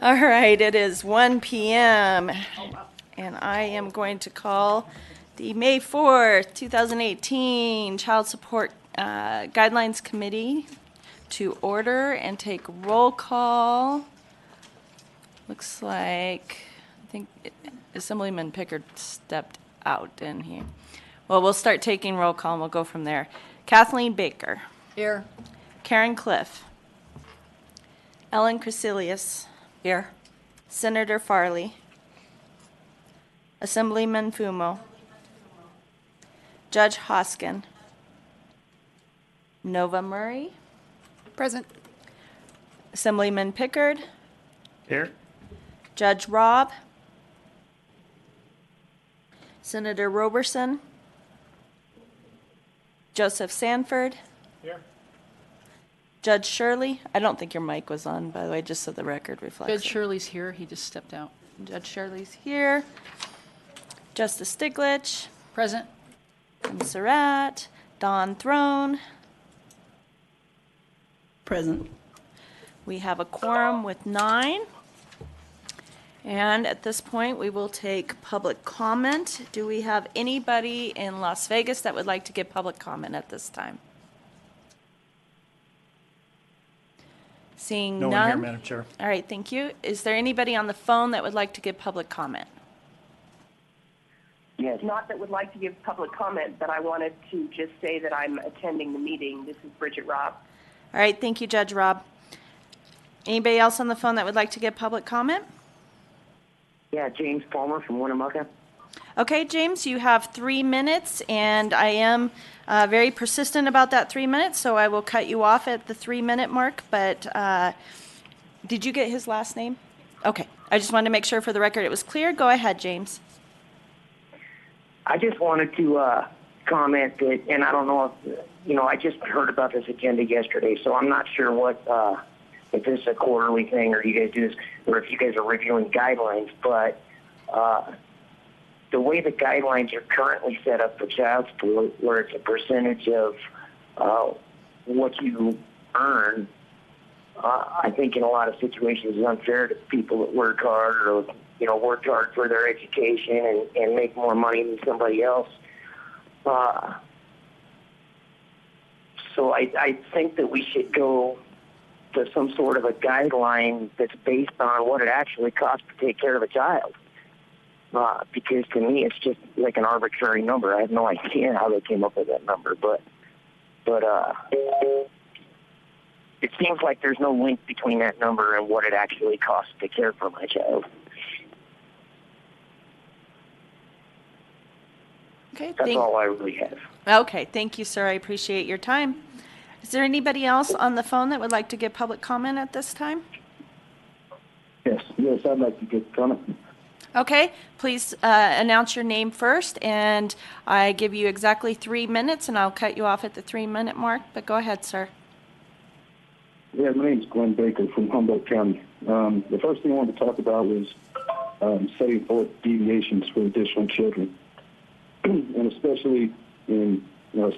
All right, it is 1 p.m. and I am going to call the May 4th, 2018 Child Support Guidelines Committee to order and take roll call. Looks like, I think Assemblyman Pickard stepped out, didn't he? Well, we'll start taking roll call and we'll go from there. Kathleen Baker. Here. Karen Cliff. Ellen Crecilius. Here. Senator Farley. Assemblyman Fumo. Judge Hoskin. Nova Murray. Present. Assemblyman Pickard. Here. Judge Robb. Senator Roberson. Joseph Sanford. Here. Judge Shirley. I don't think your mic was on, by the way, just so the record reflects. Judge Shirley's here. He just stepped out. Judge Shirley's here. Justice Stiglich. Present. Tim Surratt. Don Throne. Present. We have a quorum with 9. And at this point, we will take public comment. Do we have anybody in Las Vegas that would like to give public comment at this time? Seeing No none. one here, Madam Chair. All right, thank you. Is there anybody on the phone that would like to give public comment? Yes, not that would like to give public comment, but I wanted to just say that I'm attending the meeting. This is Bridget Robb. All right, thank you, Judge Robb. Anybody else on the phone that would like to give public comment? Yeah, James Palmer from Winnemucca. Okay, James, you have 3 minutes, and I am very persistent about that 3 minutes, so I will cut you off at the 3-minute mark. But did you get his last name? Okay, I just wanted to make sure for the record it was clear. Go ahead, James. I just wanted to comment that, and I don't know if, I just heard about this agenda yesterday, so I'm not sure what, if this is a quarterly thing or you guys do this, or if you guys are reviewing guidelines, but the way the guidelines are currently set up for child support, where it's a percentage of what you earn, I think in a lot of situations is unfair to people that work hard or, worked hard for their education and make more money than somebody else. So I think that we should go to some sort of a guideline that's based on what it actually costs to take care of a child. Because to me, it's just like an arbitrary number. I have no idea how they came up with that number, but it seems like there's no link between that number and what it actually costs to care for my child. Okay, That's all I really have. Okay, thank you, sir. I appreciate your time. Is there anybody else on the phone that would like to give public comment at this time? Yes, I'd like to give comment. Okay, please announce your name first, and I give you exactly 3 minutes, and I'll cut you off at the 3-minute mark, but go ahead, sir. Yeah, my name is Glenn Baker from Humboldt County. The first thing I wanted to talk about was setting forth deviations for additional children, and especially in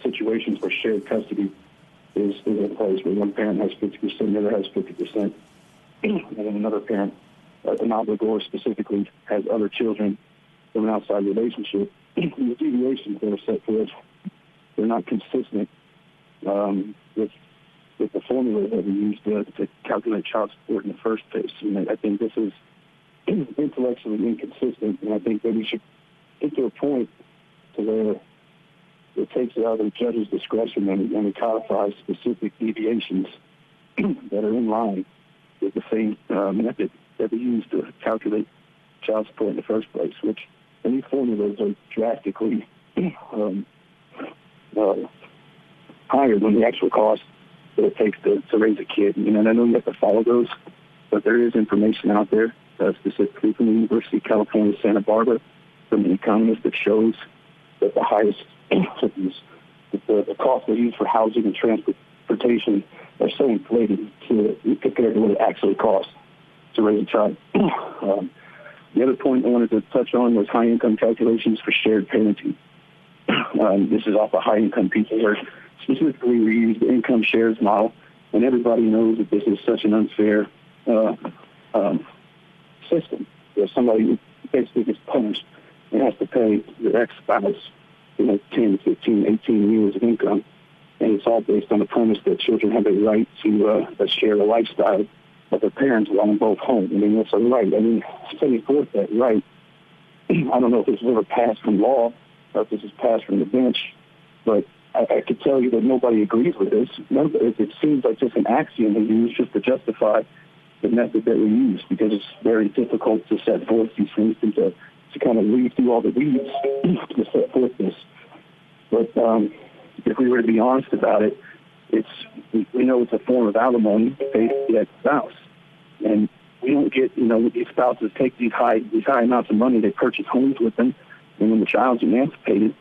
situations where shared custody is in place, where one parent has 50%, the other has 50%, and then another parent, an obligor specifically, has other children from an outside relationship. The deviations that are set forth, they're not consistent with the formula that we use to calculate child support in the first place. And I think this is intellectually inconsistent, and I think that we should get to a point to where it takes it out of the judge's discretion and it codifies specific deviations that are in line with the same method that we use to calculate child support in the first place, which these formulas are drastically higher than the actual cost that it takes to raise a kid. And I know you have to follow those, but there is information out there, specifically from the University of California, Santa Barbara, from an economist that shows that the highest the cost they use for housing and transportation are so inflated compared to what it actually costs to raise a child. The other point I wanted to touch on was high income calculations for shared parenting. This is off of high income people, where specifically we use the income shares model, and everybody knows that this is such an unfair system where somebody basically gets punished and has to pay their ex-spouse, 10, 15, 18 years of income. And it's all based on the premise that children have a right to share the lifestyle of their parents while they're both home. I mean, that's a right. I mean, setting forth that right, I don't know if this was ever passed from law or if this is passed from the bench, but I could tell you that nobody agrees with this. It seems like just an axiom they use just to justify the method that we use, because it's very difficult to set forth these things and to kind of weed through all the weeds to set forth this. But if we were to be honest about it, we know it's a form of alimony paid to the ex-spouse. And we don't get, these spouses take these high amounts of money, they purchase homes with them, and when the child's emancipated,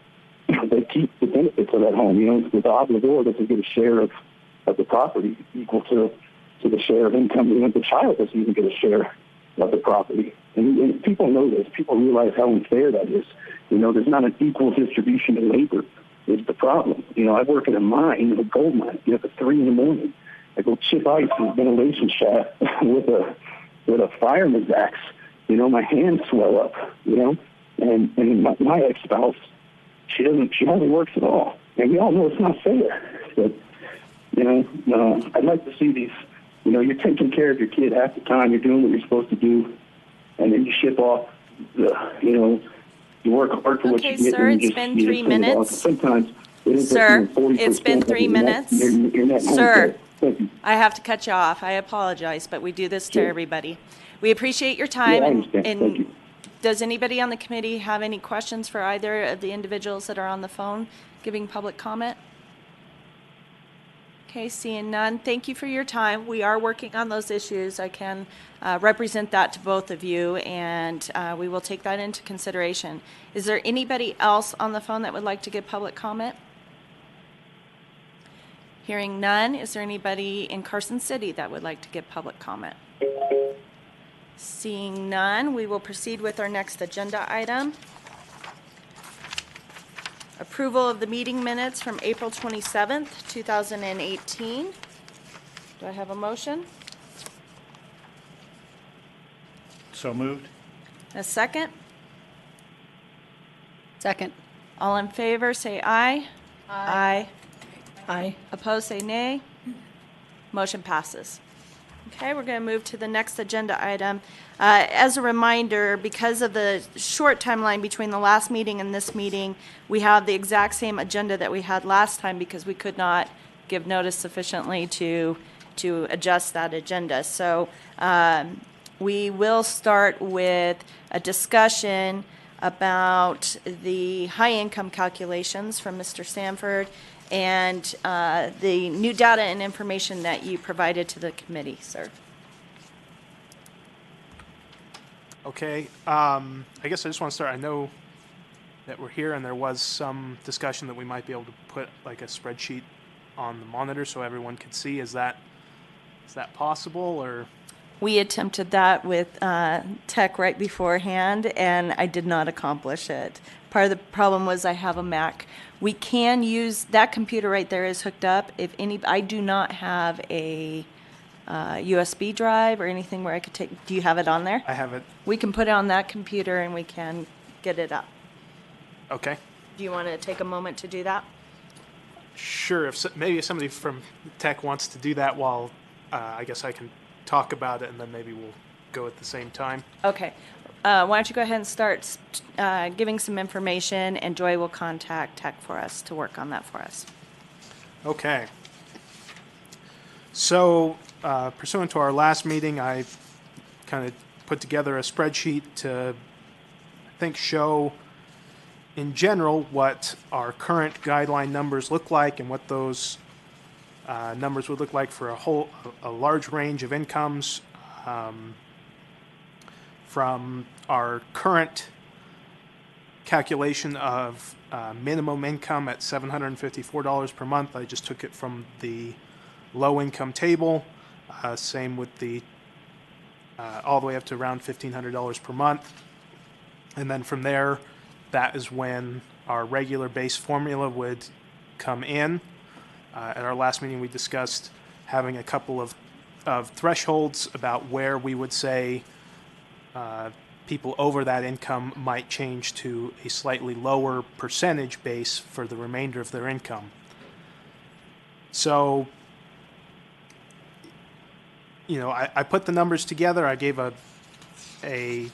they keep the benefits of that home. The obligor doesn't get a share of the property equal to the share of income. The child doesn't even get a share of the property. And people know this. People realize how unfair that is. There's not an equal distribution of labor is the problem. I work in a mine, a gold mine, at 3 a.m. I go chip ice in a ventilation shaft with a fireman's axe. My hands swell up, and my ex-spouse, she hardly works at all. And we all know it's not fair. But, I'd like to see these, you're taking care of your kid half the time, you're doing what you're supposed to do, and then you ship off you work hard for what you Okay, get. sir, and you it's just- been you 3 just send it off. minutes. Sometimes it ends up Sir, being 40% it's been of 3 your net- minutes. your net home Sir. pay. Thank you. I have to cut you off. I apologize, but we do this to Sure. everybody. We appreciate your time. Yeah, I and understand. and Thank you. does anybody on the committee have any questions for either of the individuals that are on the phone giving public comment? Okay, seeing none. Thank you for your time. We are working on those issues. I can represent that to both of you, and we will take that into consideration. Is there anybody else on the phone that would like to give public comment? Hearing none, is there anybody in Carson City that would like to give public comment? Seeing none, we will proceed with our next agenda item. Approval of the meeting minutes from April 27th, 2018. Do I have a motion? So moved. A second? Second. All in favor, say aye. Aye. Aye. Opposed, say nay. Motion passes. Okay, we're going to move to the next agenda item. As a reminder, because of the short timeline between the last meeting and this meeting, we have the exact same agenda that we had last time because we could not give notice sufficiently to adjust that agenda. So we will start with a discussion about the high income calculations from Mr. Sanford and the new data and information that you provided to the committee, sir. Okay, I guess I just want to start. I know that we're here and there was some discussion that we might be able to put like a spreadsheet on the monitor so everyone could see. Is that possible, or? We attempted that with tech right beforehand, and I did not accomplish it. Part of the problem was I have a Mac. We can use, that computer right there is hooked up. I do not have a USB drive or anything where I could take, do you have it on there? I have it. We can put it on that computer and we can get it up. Okay. Do you want to take a moment to do that? Sure. Maybe if somebody from tech wants to do that while I guess I can talk about it, and then maybe we'll go at the same time. Okay. Why don't you go ahead and start giving some information, and Joy will contact tech for us to work on that for us. Okay. So, pursuant to our last meeting, I kind of put together a spreadsheet to, I think, show in general what our current guideline numbers look like and what those numbers would look like for a large range of incomes, from our current calculation of minimum income at $754 per month. I just took it from the low income table. Same with the all the way up to around $1,500 per month. And then from there, that is when our regular base formula would come in. At our last meeting, we discussed having a couple of thresholds about where we would say people over that income might change to a slightly lower percentage base for the remainder of their income. So, I put the numbers together. I gave a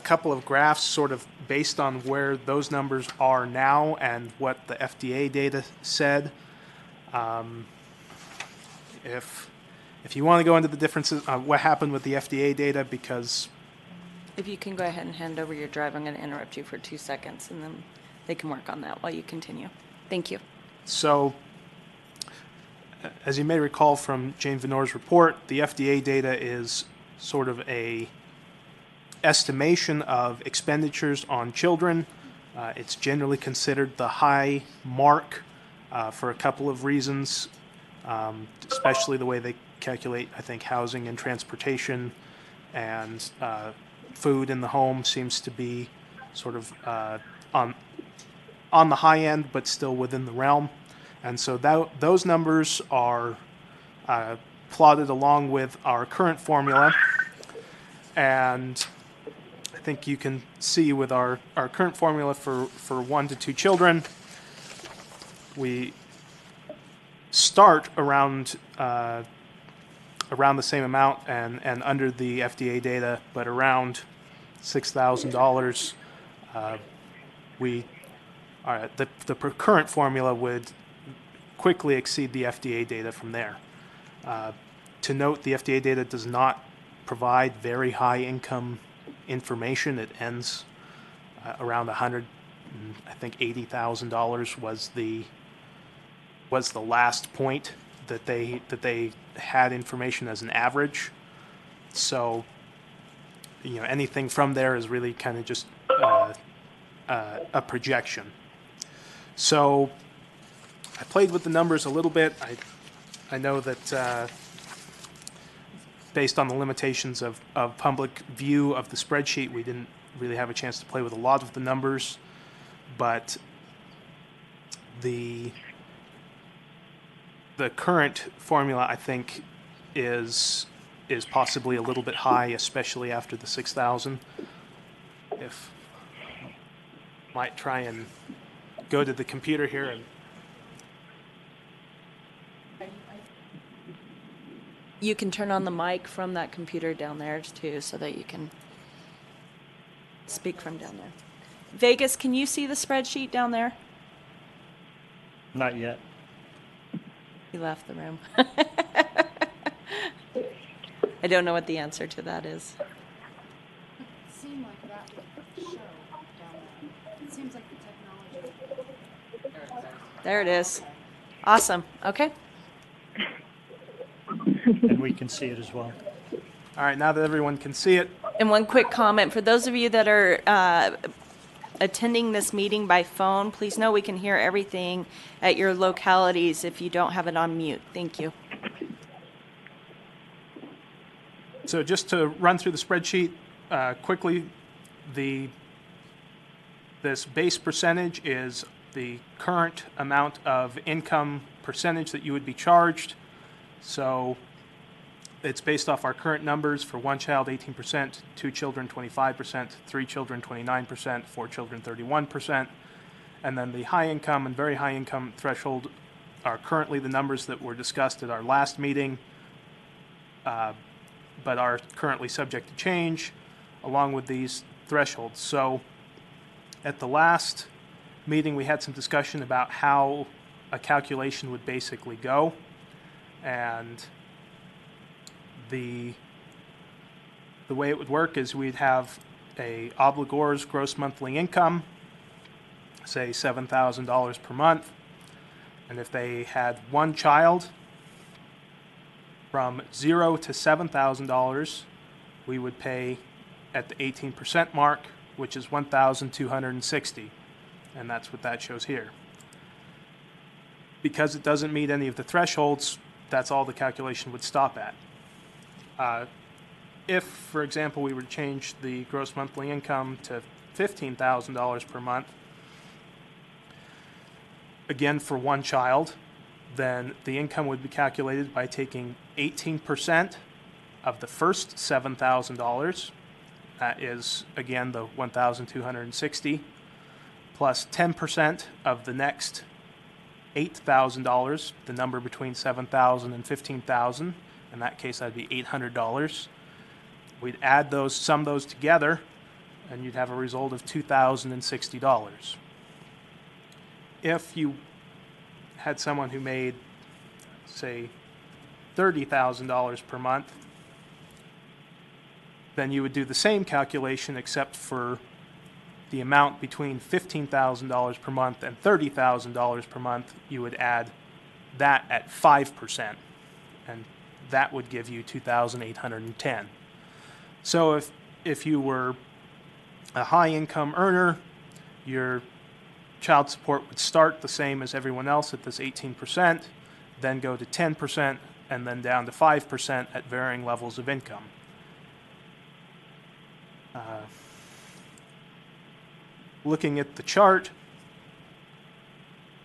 couple of graphs sort of based on where those numbers are now and what the FDA data said. If you want to go into the differences, what happened with the FDA data, because If you can go ahead and hand over your drive, I'm going to interrupt you for 2 seconds, and then they can work on that while you continue. Thank you. so, as you may recall from Jane Venor's report, the FDA data is sort of a estimation of expenditures on children. It's generally considered the high mark for a couple of reasons, especially the way they calculate, I think, housing and transportation, and food in the home seems to be sort of on the high end, but still within the realm. And so those numbers are plotted along with our current formula. And I think you can see with our current formula for 1 to 2 children, we start around the same amount and under the FDA data, but around $6,000. The current formula would quickly exceed the FDA data from there. To note, the FDA data does not provide very high income information. It ends around $180,000 was the last point that they had information as an average. So, anything from there is really kind of just a projection. So, I played with the numbers a little bit. I know that based on the limitations of public view of the spreadsheet, we didn't really have a chance to play with a lot of the numbers, but the current formula, I think, is possibly a little bit high, especially after the 6,000. If might try and go to the computer here and You can turn on the mic from that computer down there too, so that you can speak from down there. Vegas, can you see the spreadsheet down there? Not yet. He left the room. I don't know what the answer to that is. Seemed like that would show down there. It seems like the technology. There it is. Awesome. Okay. And we can see it as well. all right, now that everyone can see it, And one quick comment for those of you that are attending this meeting by phone, please know we can hear everything at your localities if you don't have it on mute. Thank you. so just to run through the spreadsheet quickly, this base percentage is the current amount of income percentage that you would be charged. So it's based off our current numbers for 1 child, 18%, 2 children, 25%, 3 children, 29%, 4 children, 31%. And then the high income and very high income threshold are currently the numbers that were discussed at our last meeting, but are currently subject to change along with these thresholds. So at the last meeting, we had some discussion about how a calculation would basically go. And the way it would work is we'd have a obligor's gross monthly income, say $7,000 per month. And if they had 1 child, from $0 to $7,000, we would pay at the 18% mark, which is $1,260. And that's what that shows here. Because it doesn't meet any of the thresholds, that's all the calculation would stop at. If, for example, we were to change the gross monthly income to $15,000 per month, again for 1 child, then the income would be calculated by taking 18% of the first $7,000 That is, again, the 1,260 plus 10% of the next $8,000, the number between 7,000 and 15,000. In that case, that'd be $800. We'd add those, sum those together, and you'd have a result of $2,060. If you had someone who made, say, $30,000 per month, then you would do the same calculation except for the amount between $15,000 per month and $30,000 per month. You would add that at 5%, and that would give you $2,810. So if you were a high income earner, your child support would start the same as everyone else at this 18%, then go to 10%, and then down to 5% at varying levels of income. Looking at the chart,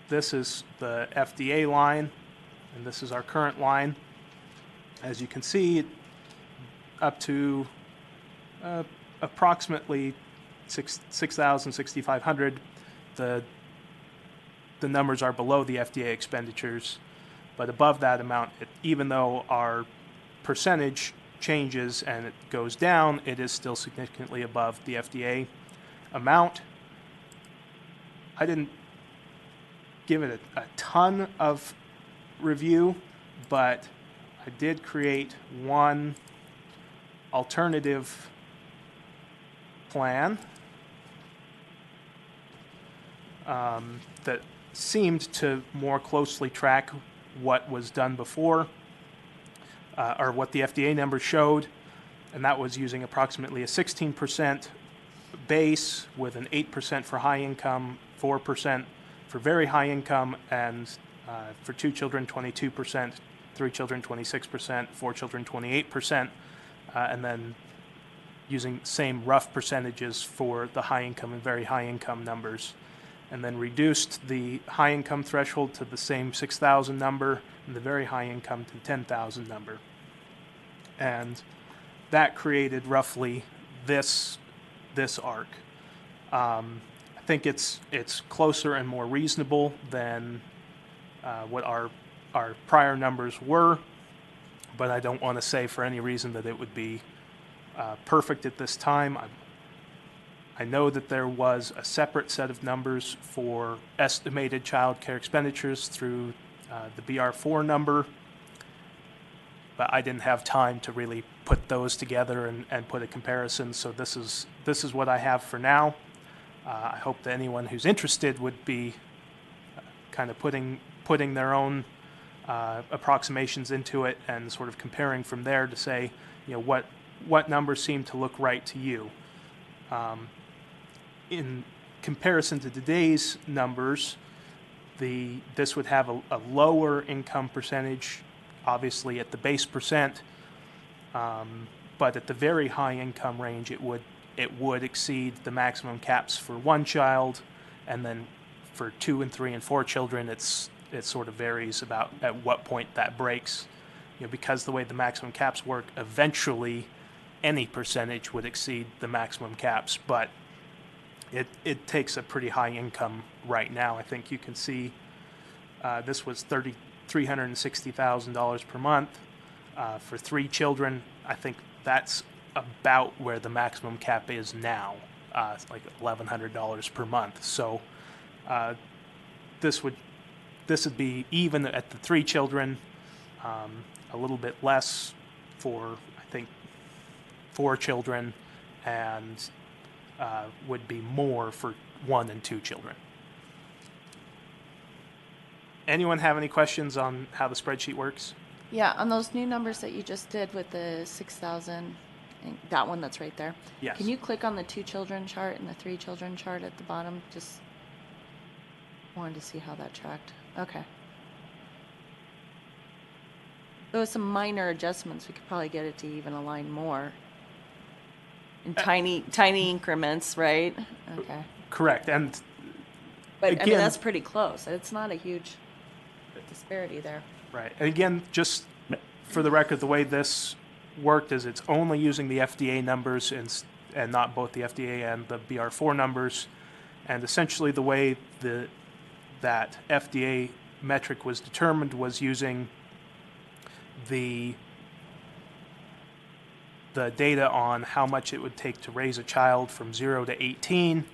this is the FDA line, and this is our current line. As you can see, up to approximately 6,000, 6,500, the numbers are below the FDA expenditures, but above that amount, even though our percentage changes and it goes down, it is still significantly above the FDA amount. I didn't give it a ton of review, but I did create one alternative plan that seemed to more closely track what was done before, or what the FDA numbers showed, and that was using approximately a 16% base with an 8% for high income, 4% for very high income, and for 2 children, 22%, 3 children, 26%, 4 children, 28%, and then using same rough percentages for the high income and very high income numbers, and then reduced the high income threshold to the same 6,000 number and the very high income to 10,000 number. And that created roughly this arc. I think it's closer and more reasonable than what our prior numbers were, but I don't want to say for any reason that it would be perfect at this time. I know that there was a separate set of numbers for estimated child care expenditures through the BR4 number, but I didn't have time to really put those together and put a comparison, so this is what I have for now. I hope that anyone who's interested would be kind of putting their own approximations into it and sort of comparing from there to say, what numbers seem to look right to you. In comparison to today's numbers, this would have a lower income percentage, obviously at the base percent, but at the very high income range, it would exceed the maximum caps for one child, and then for 2 and 3 and 4 children, it sort of varies about at what point that breaks. Because the way the maximum caps work, eventually any percentage would exceed the maximum caps, but it takes a pretty high income right now. I think you can see this was $360,000 per month. For 3 children, I think that's about where the maximum cap is now. It's like $1,100 per month. So this would be even at the 3 children, a little bit less for, I think, 4 children, and would be more for 1 and 2 children. Anyone have any questions on how the spreadsheet works? Yeah, on those new numbers that you just did with the 6,000, that one that's right there. Yes. Can you click on the 2 children chart and the 3 children chart at the bottom? Just wanted to see how that tracked. Okay. There was some minor adjustments. We could probably get it to even align more in tiny increments, right? Okay. Correct. And But I mean, again, that's pretty close. It's not a huge disparity there. right. And again, just for the record, the way this worked is it's only using the FDA numbers and not both the FDA and the BR4 numbers. And essentially the way that FDA metric was determined was using the data on how much it would take to raise a child from 0 to 18,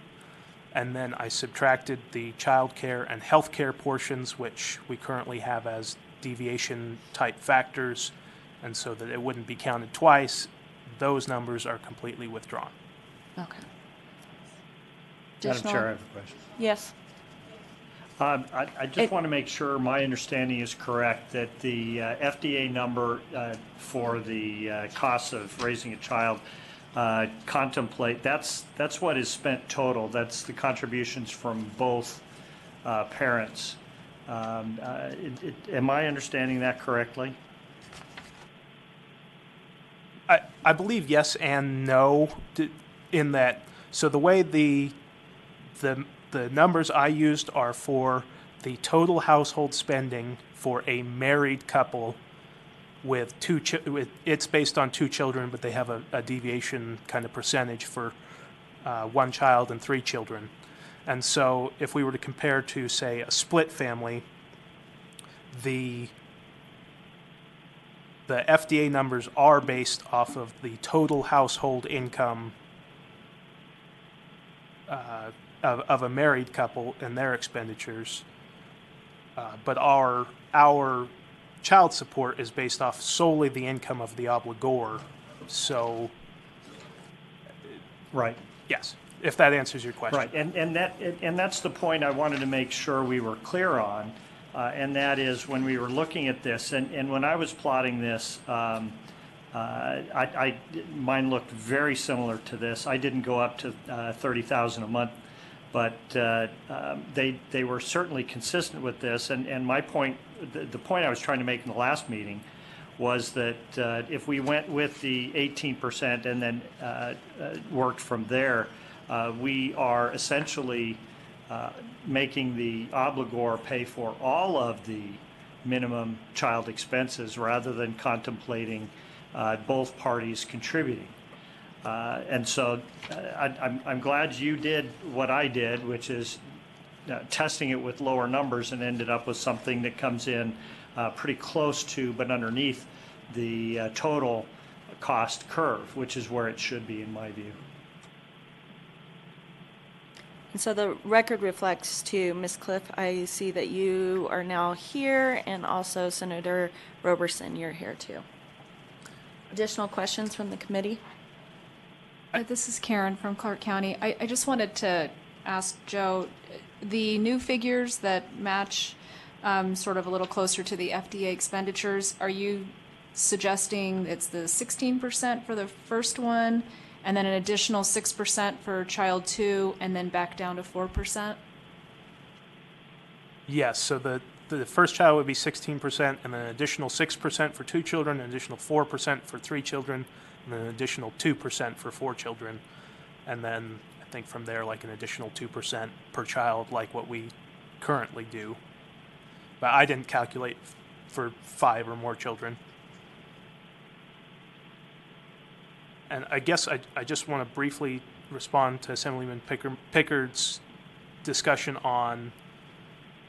and then I subtracted the child care and health care portions, which we currently have as deviation type factors, and so that it wouldn't be counted twice. Those numbers are completely withdrawn. Okay. Madam Additional- Chair, I have a question. Yes. I just want to make sure my understanding is correct, that the FDA number for the cost of raising a child contemplate, that's what is spent total. That's the contributions from both parents. Am I understanding that correctly? I believe yes and no, in that, so the way the numbers I used are for the total household spending for a married couple with it's based on 2 children, but they have a deviation kind of percentage for 1 child and 3 children. And so if we were to compare to, say, a split family, the FDA numbers are based off of the total household income of a married couple and their expenditures, but our child support is based off solely the income of the obligor. So, Right. yes, if that answers your question. Right, and that's the point I wanted to make sure we were clear on, and that is when we were looking at this, and when I was plotting this, mine looked very similar to this. I didn't go up to $30,000 a month, but they were certainly consistent with this. And my point, the point I was trying to make in the last meeting, was that if we went with the 18% and then worked from there, we are essentially making the obligor pay for all of the minimum child expenses rather than contemplating both parties contributing. And so I'm glad you did what I did, which is testing it with lower numbers, and ended up with something that comes in pretty close to, but underneath the total cost curve, which is where it should be in my view. And so the record reflects to Ms. Cliff, I see that you are now here, and also Senator Roberson, you're here too. Additional questions from the committee? This is Karen from Clark County. I just wanted to ask Joe, the new figures that match sort of a little closer to the FDA expenditures, are you suggesting it's the 16% for the first one, and then an additional 6% for child 2, and then back down to 4%? Yes, so the first child would be 16%, and then an additional 6% for 2 children, an additional 4% for 3 children, and then an additional 2% for 4 children. And then I think from there, like an additional 2% per child, like what we currently do. But I didn't calculate for 5 or more children. And I guess I just want to briefly respond to Assemblyman Pickard's discussion on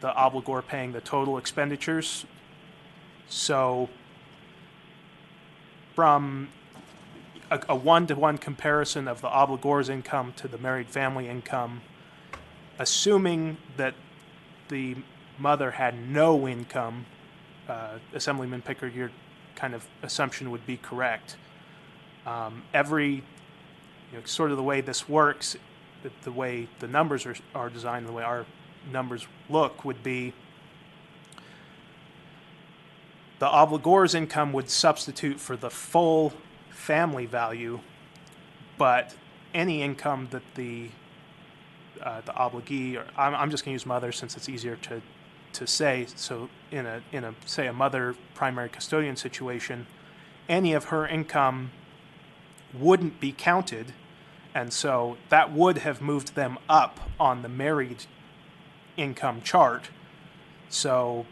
the obligor paying the total expenditures. So from a one-to-one comparison of the obligor's income to the married family income, assuming that the mother had no income, Assemblyman Pickard, your kind of assumption would be correct. Sort of the way this works, the way the numbers are designed, the way our numbers look, would be the obligor's income would substitute for the full family value, but any income that the obligee, or I'm just going to use mother since it's easier to say. So in a say a mother primary custodian situation, any of her income wouldn't be counted, and so that would have moved them up on the married income chart. So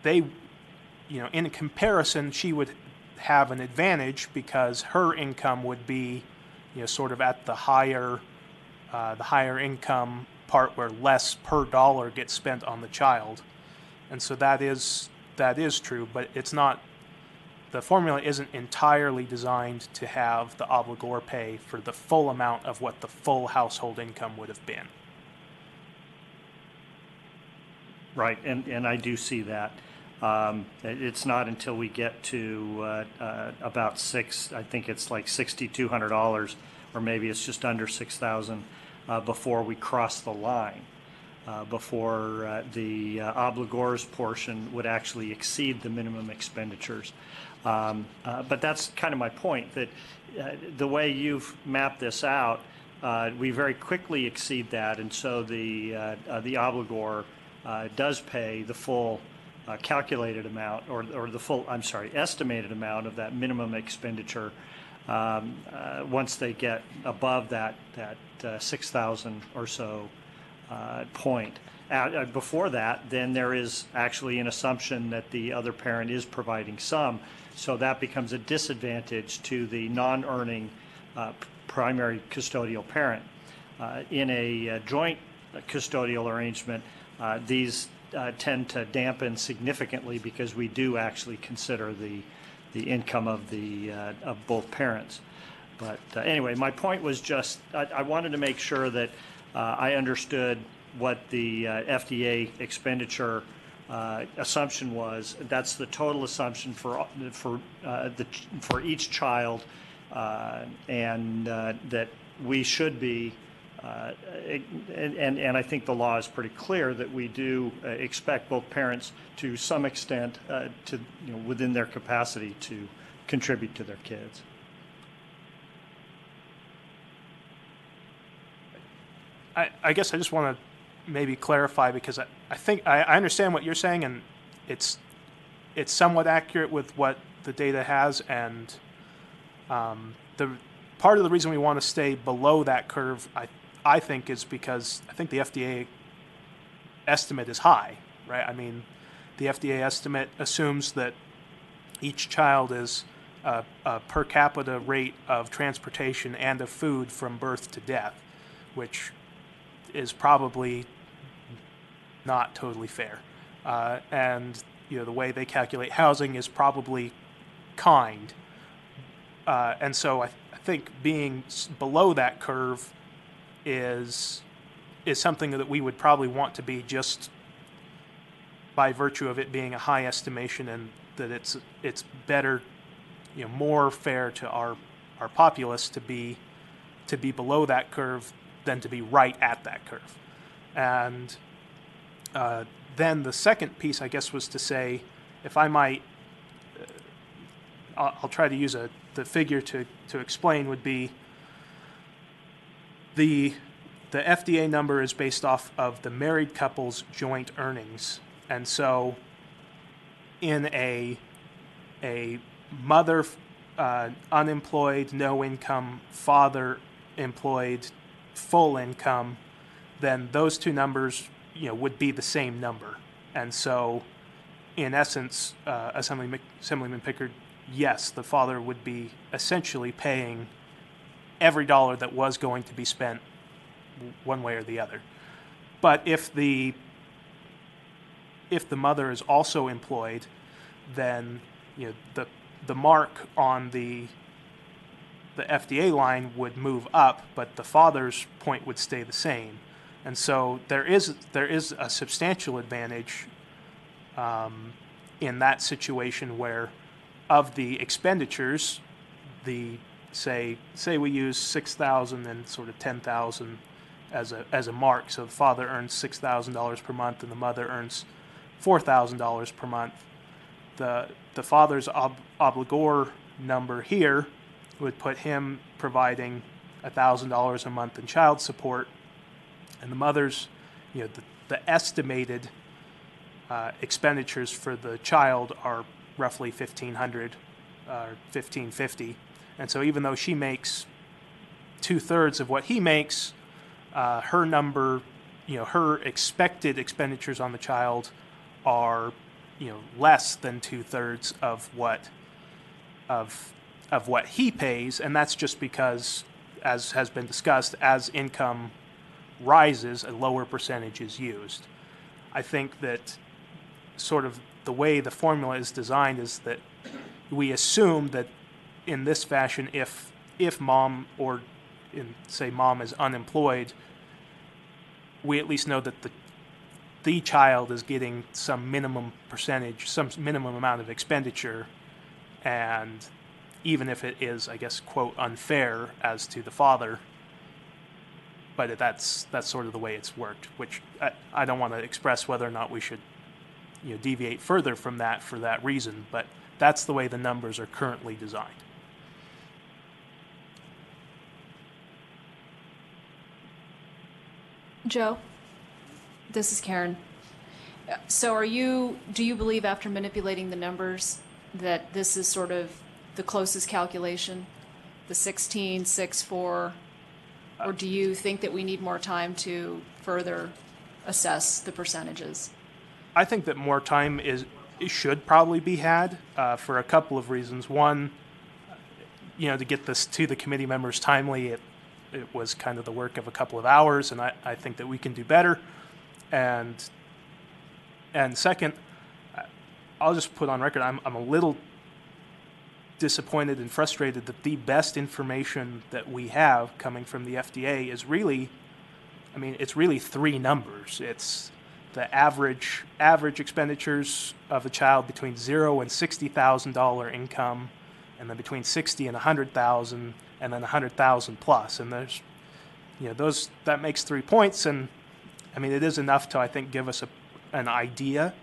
they, in a comparison, she would have an advantage because her income would be sort of at the higher income part where less per dollar gets spent on the child. And so that is true, but it's not, the formula isn't entirely designed to have the obligor pay for the full amount of what the full household income would have been. Right, and I do see that. It's not until we get to about I think it's like $6,200, or maybe it's just under $6,000 before we cross the line, before the obligors portion would actually exceed the minimum expenditures. But that's kind of my point, that the way you've mapped this out, we very quickly exceed that, and so the obligor does pay the full calculated amount, or the full, estimated amount of that minimum expenditure once they get above that 6,000 or so point. Before that, then there is actually an assumption that the other parent is providing some, so that becomes a disadvantage to the non-earning primary custodial parent. In a joint custodial arrangement, these tend to dampen significantly because we do actually consider the income of both parents. But anyway, my point was just I wanted to make sure that I understood what the FDA expenditure assumption was. That's the total assumption for each child, and that we should be. And I think the law is pretty clear that we do expect both parents to some extent to within their capacity to contribute to their kids. I guess I just want to maybe clarify, because I think I understand what you're saying, and it's somewhat accurate with what the data has, and the part of the reason we want to stay below that curve, I think, is because I think the FDA estimate is high, right? I mean, the FDA estimate assumes that each child is a per capita rate of transportation and of food from birth to death, which is probably not totally fair. And the way they calculate housing is probably kind. And so I think being below that curve is something that we would probably want to be, just by virtue of it being a high estimation, and that it's better, more fair to our populace to be below that curve than to be right at that curve. And then the second piece, I guess, was to say, if I might, I'll try to use the figure to explain, would be the FDA number is based off of the married couple's joint earnings. And so in a mother unemployed, no income, father employed, full income, then those two numbers would be the same number. And so in essence, Assemblyman Pickard, yes, the father would be essentially paying every dollar that was going to be spent one way or the other. But if the mother is also employed, then the mark on the FDA line would move up, but the father's point would stay the same. And so there is a substantial advantage in that situation, where of the expenditures, say we use 6,000 and sort of 10,000 as a mark. So the father earns $6,000 per month and the mother earns $4,000 per month. The father's obligor number here would put him providing $1,000 a month in child support, and the mother's, the estimated expenditures for the child are roughly $1,500 or $1,550. And so even though she makes 2/3 of what he makes, her number, her expected expenditures on the child are, less than 2/3 of what he pays, and that's just because as has been discussed, as income rises, a lower percentage is used. I think that sort of the way the formula is designed is that we assume that in this fashion, if mom, or say mom is unemployed, we at least know that the child is getting some minimum percentage, some minimum amount of expenditure, and even if it is, I guess, quote, unfair as to the father, but that's sort of the way it's worked, which I don't want to express whether or not we should deviate further from that for that reason, but that's the way the numbers are currently designed. Joe, this is Karen. So do you believe after manipulating the numbers that this is sort of the closest calculation, the 16.64, or do you think that we need more time to further assess the percentages? I think that more time should probably be had for a couple of reasons. One, to get this to the committee members timely, it was kind of the work of a couple of hours, and I think that we can do better. And second, I'll just put on record, I'm a little disappointed and frustrated that the best information that we have coming from the FDA is really, it's really three numbers. It's the average expenditures of a child between $0 and $60,000 income, and then between $60,000 and $100,000, and then $100,000 plus. And there's, that makes 3 points, and it is enough to, I think, give us an idea,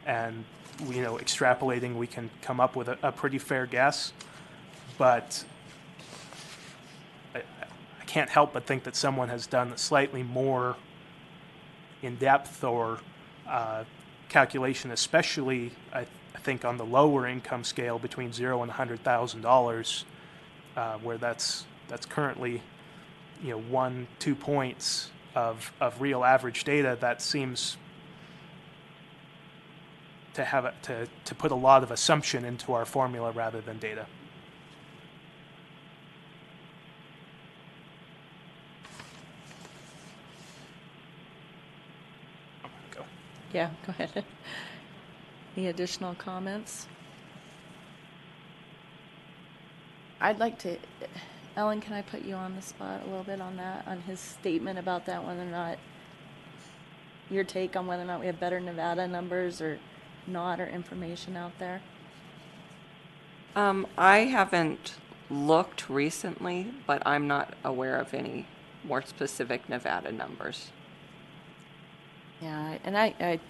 and extrapolating, we can come up with a pretty fair guess. But I can't help but think that someone has done slightly more in-depth or calculation, especially I think on the lower income scale between $0 and $100,000, where that's currently 1-2 points of real average data. That seems to have to put a lot of assumption into our formula rather than data. Go. Yeah, go ahead. Any additional comments? I'd like to, Ellen, can I put you on the spot a little bit on that, on his statement about that, whether or not, your take on whether or not we have better Nevada numbers or not, or information out there? I haven't looked recently, but I'm not aware of any more specific Nevada numbers. Yeah, and I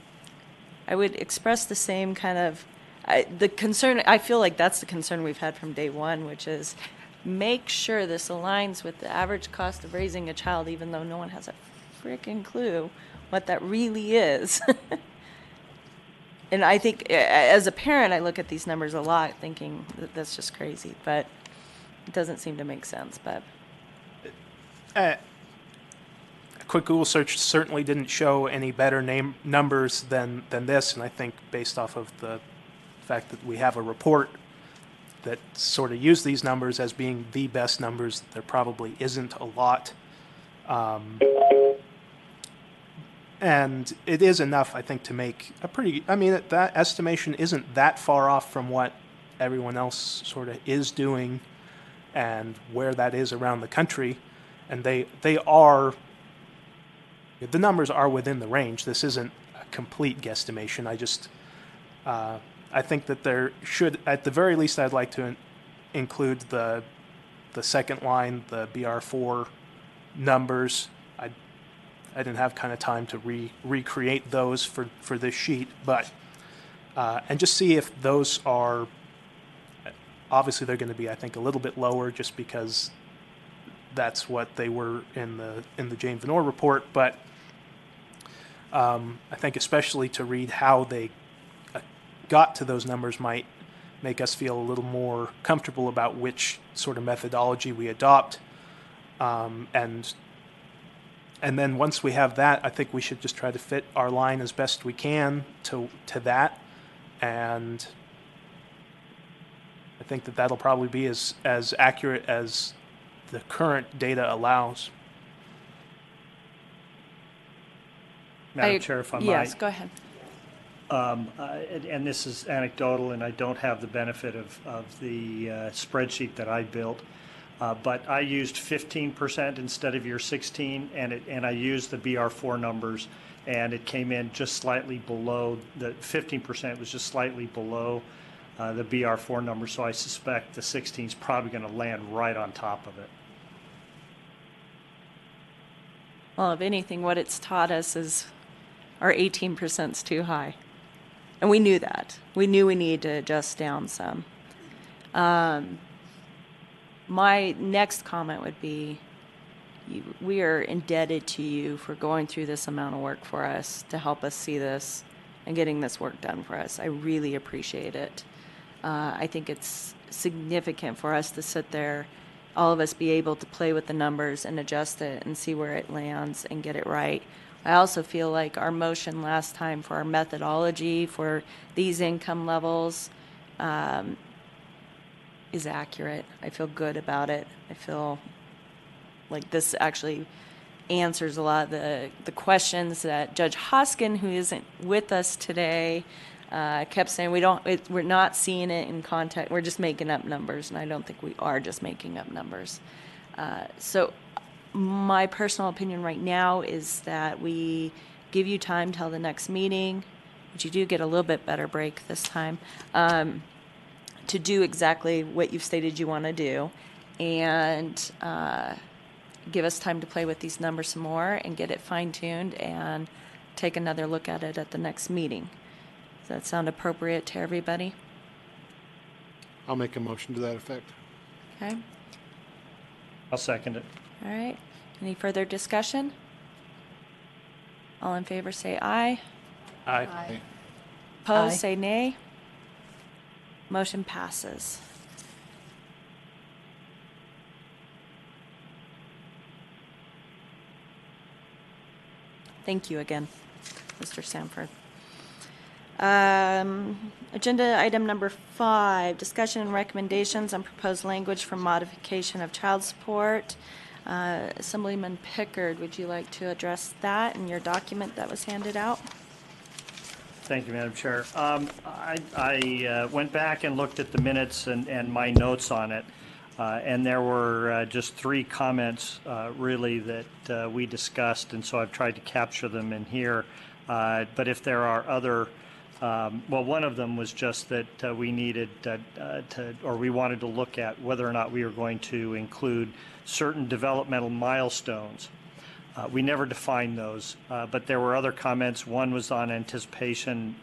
would express the same kind of, the concern, I feel like that's the concern we've had from day one, which is make sure this aligns with the average cost of raising a child, even though no one has a freaking clue what that really is. And I think, as a parent, I look at these numbers a lot thinking that that's just crazy, but it doesn't seem to make sense. But a quick Google search certainly didn't show any better numbers than this, and I think based off of the fact that we have a report that sort of used these numbers as being the best numbers, there probably isn't a lot. And it is enough, I think, to make a pretty, that estimation isn't that far off from what everyone else sort of is doing and where that is around the country. And the numbers are within the range. This isn't a complete guesstimation. I think that there should, at the very least, I'd like to include the second line, the BR4 numbers. I didn't have kind of time to recreate those for this sheet, but and just see if those are, obviously they're going to be, I think, a little bit lower just because that's what they were in the Jane Venor report, but I think especially to read how they got to those numbers might make us feel a little more comfortable about which sort of methodology we adopt, and then once we have that, I think we should just try to fit our line as best we can to that. And I think that that'll probably be as accurate as the current data allows. Madam Chair, if I might. Yes, go ahead. And this is anecdotal, and I don't have the benefit of the spreadsheet that I built, but I used 15% instead of your 16, and I used the BR4 numbers, and it came in just slightly below, the 15% was just slightly below the BR4 number, so I suspect the 16 is probably going to land right on top of it. Well, if anything, what it's taught us is our 18% is too high. And we knew that. We knew we needed to adjust down some. My next comment would be, we are indebted to you for going through this amount of work for us to help us see this and getting this work done for us. I really appreciate it. I think it's significant for us to sit there, all of us be able to play with the numbers and adjust it and see where it lands and get it right. I also feel like our motion last time for our methodology for these income levels is accurate. I feel good about it. I feel like this actually answers a lot of the questions that Judge Hoskin, who isn't with us today, kept saying we're not seeing it in context. We're just making up numbers, and I don't think we are just making up numbers. So my personal opinion right now is that we give you time till the next meeting, which you do get a little bit better break this time, to do exactly what you've stated you want to do, and give us time to play with these numbers some more and get it fine-tuned and take another look at it at the next meeting. Does that sound appropriate to everybody? I'll make a motion to that effect. Okay. I'll second it. All right. Any further discussion? All in favor say aye. Aye. Opposed Aye. say nay. Motion passes. Thank you again, Mr. Sanford. Agenda item number 5, discussion and recommendations on proposed language for modification of child support. Assemblyman Pickard, would you like to address that in your document that was handed out? Thank you, Madam Chair. I went back and looked at the minutes and my notes on it, and there were just 3 comments really that we discussed, and so I've tried to capture them in here. But if there are other, well, one of them was just that we needed or we wanted to look at whether or not we were going to include certain developmental milestones. We never defined those, but there were other comments. One was on emancipation,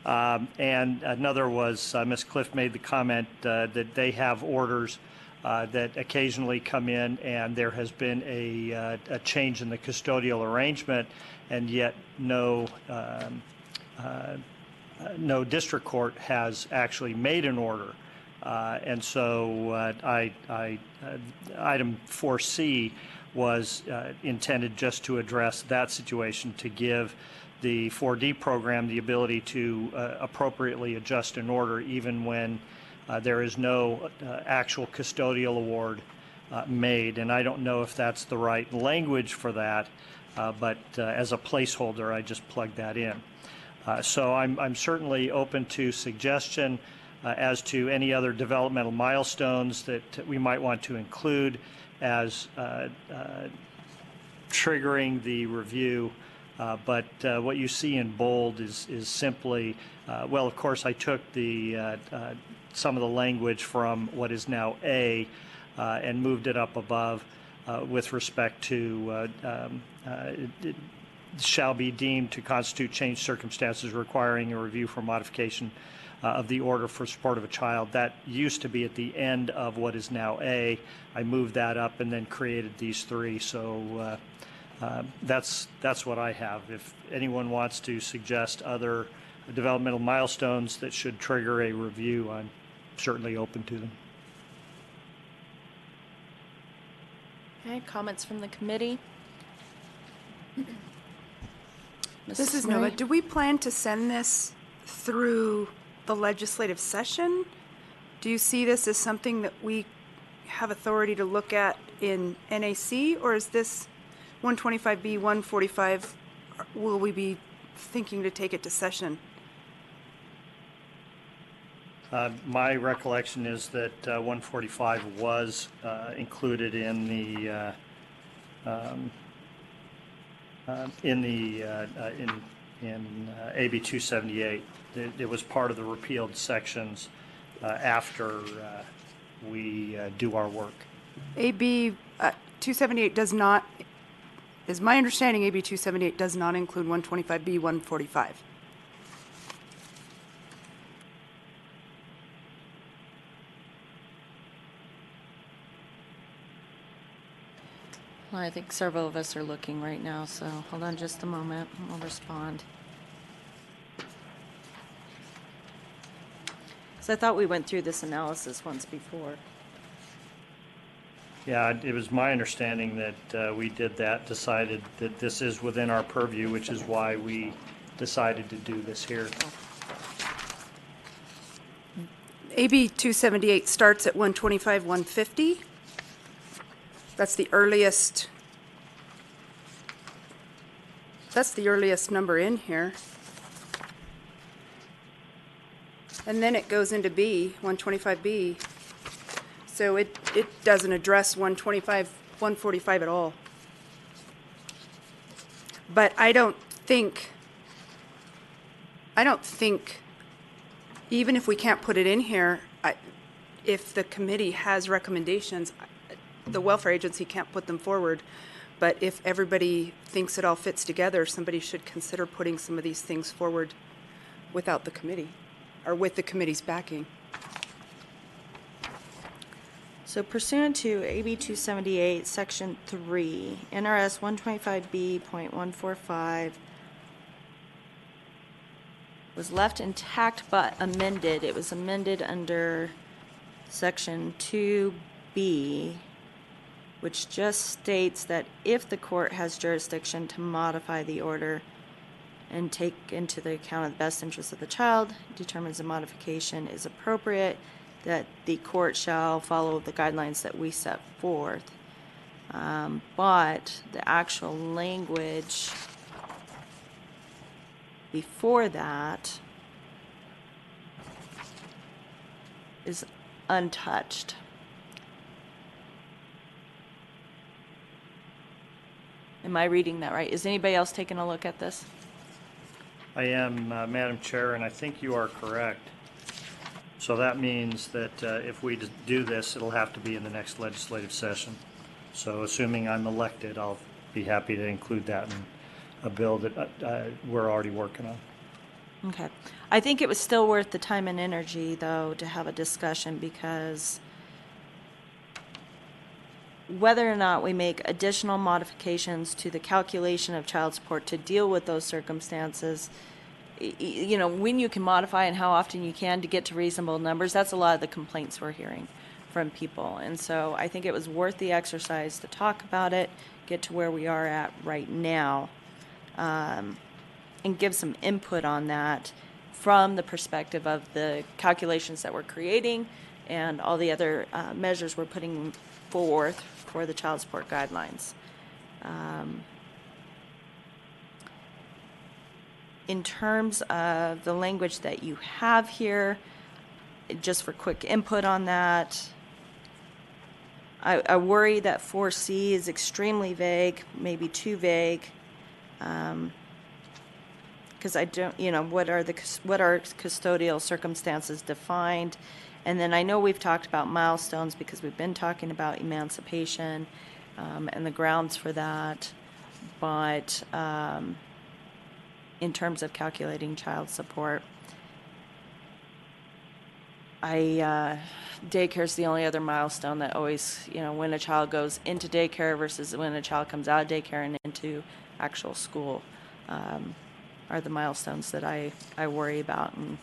and another was Ms. Cliff made the comment that they have orders that occasionally come in, and there has been a change in the custodial arrangement, and yet no district court has actually made an order. And so item 4C was intended just to address that situation, to give the 4D program the ability to appropriately adjust an order even when there is no actual custodial award made. And I don't know if that's the right language for that, but as a placeholder, I just plugged that in. So I'm certainly open to suggestion as to any other developmental milestones that we might want to include as triggering the review. But what you see in bold is simply, well, of course, I took the some of the language from what is now A and moved it up above with respect to it shall be deemed to constitute changed circumstances requiring a review for modification of the order for support of a child. That used to be at the end of what is now A. I moved that up and then created these 3. So that's what I have. If anyone wants to suggest other developmental milestones that should trigger a review, I'm certainly open to them. Okay, comments from the committee? This is Nova. Do we plan to send this through the legislative session Do you see this as something that we have authority to look at in NAC, or is this 125B, 145, will we be thinking to take it to session? My recollection is that 145 was included in the AB 278. It was part of the repealed sections after we do our work. AB 278 does not, is my understanding, AB 278 does not include 125B, 145. Well, I think several of us are looking right now, so hold on just a moment, and we'll respond. So I thought we went through this analysis once before. Yeah, it was my understanding that we did that, decided that this is within our purview, which is why we decided to do this here. AB 278 starts at 125, 150. That's the earliest. That's the earliest number in here. And then it goes into B, 125B. So it doesn't address 125, 145 at all. But I don't think, even if we can't put it in here, if the committee has recommendations, the welfare agency can't put them forward. But if everybody thinks it all fits together, somebody should consider putting some of these things forward without the committee, or with the committee's backing. So pursuant to AB 278, Section 3, NRS 125B.145 was left intact but amended. It was amended under Section 2B, which just states that if the court has jurisdiction to modify the order and take into the account of the best interest of the child, determines the modification is appropriate, that the court shall follow the guidelines that we set forth. But the actual language before that is untouched. Am I reading that right? Is anybody else taking a look at this? I am, Madam Chair, and I think you are correct. So that means that if we do this, it'll have to be in the next legislative session. So assuming I'm elected, I'll be happy to include that in a bill that we're already working on. Okay. I think it was still worth the time and energy, though, to have a discussion, because whether or not we make additional modifications to the calculation of child support to deal with those circumstances, you know, when you can modify and how often you can to get to reasonable numbers, that's a lot of the complaints we're hearing from people. And so I think it was worth the exercise to talk about it, get to where we are at right now, and give some input on that from the perspective of the calculations that we're creating and all the other measures we're putting forth for the child support guidelines. In terms of the language that you have here, just for quick input on that, I worry that 4C is extremely vague, maybe too vague, because I don't, you know, what are custodial circumstances defined? And then I know we've talked about milestones because we've been talking about emancipation and the grounds for that, but in terms of calculating child support, daycare is the only other milestone that always, you know, when a child goes into daycare versus when a child comes out of daycare and into actual school, are the milestones that I worry about and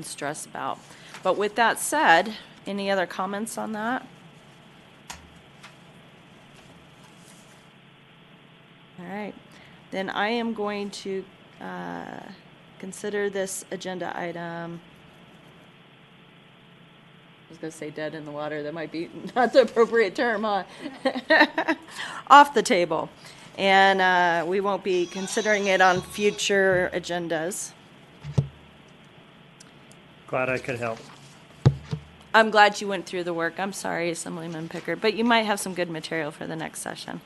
stress about. But with that said, any other comments on that? All right. Then I am going to consider this agenda item going to say dead in the water. That might be not the appropriate term, huh? Off the table. And we won't be considering it on future agendas. Glad I could help. I'm glad you went through the work. I'm sorry, Assemblyman Pickard, but you might have some good material for the next session.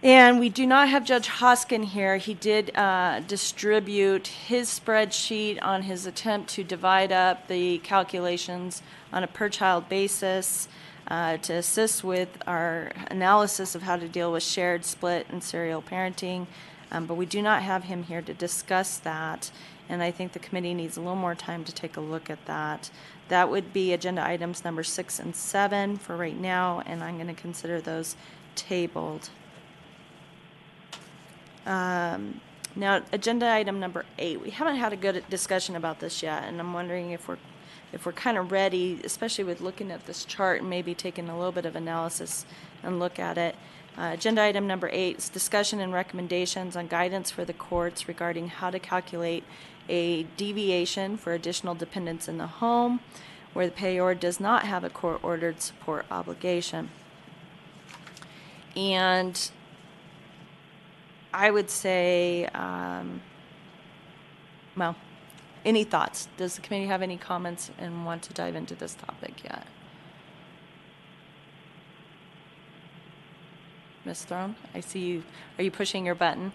And we do not have Judge Hoskin here. He did distribute his spreadsheet on his attempt to divide up the calculations on a per-child basis to assist with our analysis of how to deal with shared, split, and serial parenting. But we do not have him here to discuss that, and I think the committee needs a little more time to take a look at that. That would be agenda items number 6 and 7 for right now, and I'm going to consider those tabled. Now, agenda item number 8. We haven't had a good discussion about this yet, and I'm wondering if we're kind of ready, especially with looking at this chart and maybe taking a little bit of analysis and look at it. Agenda item number 8 is discussion and recommendations on guidance for the courts regarding how to calculate a deviation for additional dependents in the home where the payor does not have a court-ordered support obligation. And I would say, well, any thoughts? Does the committee have any comments and want to dive into this topic yet? Ms. Throne, I see you. Are you pushing your button?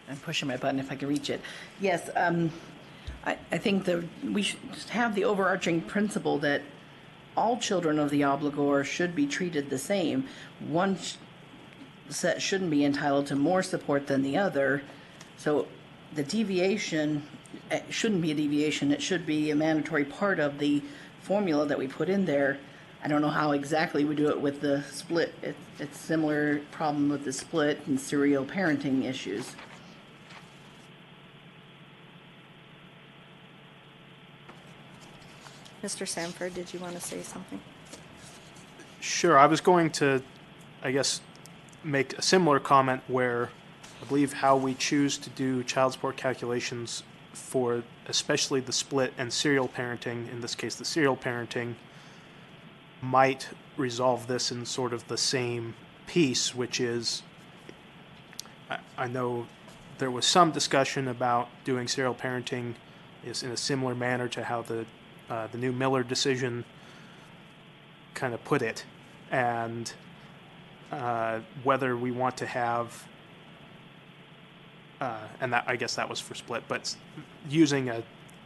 I'm pushing my button if I can reach it. Yes, I think that we should have the overarching principle that all children of the obligor should be treated the same. One set shouldn't be entitled to more support than the other. So the deviation shouldn't be a deviation. It should be a mandatory part of the formula that we put in there. I don't know how exactly we do it with the split. It's similar problem with the split and serial parenting issues. Mr. Sanford, did you want to say something? Sure. I was going to, I guess, make a similar comment where I believe how we choose to do child support calculations for especially the split and serial parenting, in this case the serial parenting, might resolve this in sort of the same piece, which is, I know there was some discussion about doing serial parenting is in a similar manner to how the new Miller decision kind of put it, and whether we want to have, and that I guess that was for split, but using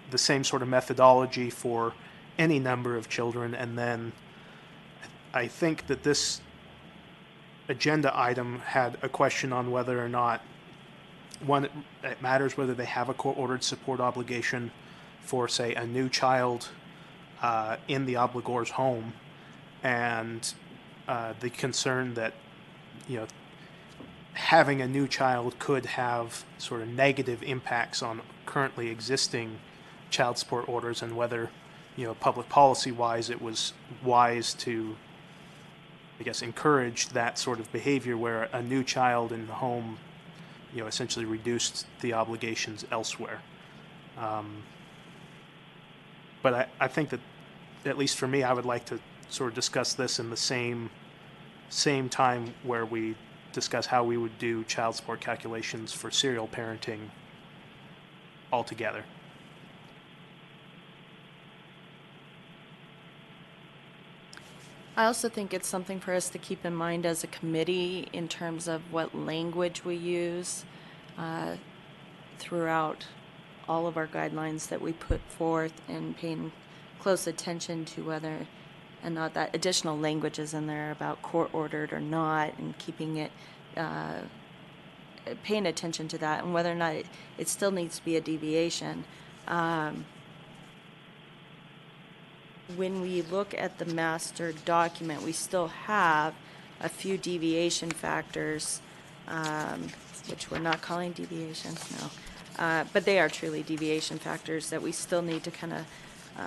the same sort of methodology for any number of children. And then I think that this agenda item had a question on whether or not, one, it matters whether they have a court-ordered support obligation for, say, a new child in the obligor's home, and the concern that, having a new child could have sort of negative impacts on currently existing child support orders, and whether, public policy-wise, it was wise to, I guess, encourage that sort of behavior where a new child in the home, essentially reduced the obligations elsewhere. But I think that, at least for me, I would like to sort of discuss this in the same time where we discuss how we would do child support calculations for serial parenting altogether. I also think it's something for us to keep in mind as a committee in terms of what language we use throughout all of our guidelines that we put forth, and paying close attention to whether and not that additional language is in there about court-ordered or not, and keeping it, paying attention to that, and whether or not it still needs to be a deviation. When we look at the master document, we still have a few deviation factors, which we're not calling deviations, no. But they are truly deviation factors that we still need to kind of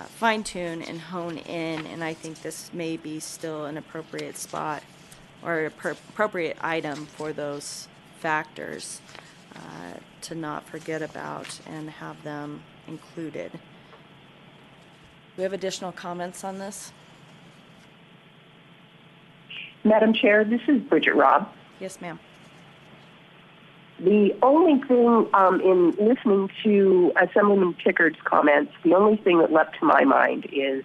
fine-tune and hone in, and I think this may be still an appropriate spot or appropriate item for those factors to not forget about and have them included. we have additional comments on this? Madam Chair, this is Bridget Robb. Yes, ma'am. The only thing in listening to Assemblyman Pickard's comments, the only thing that leapt to my mind is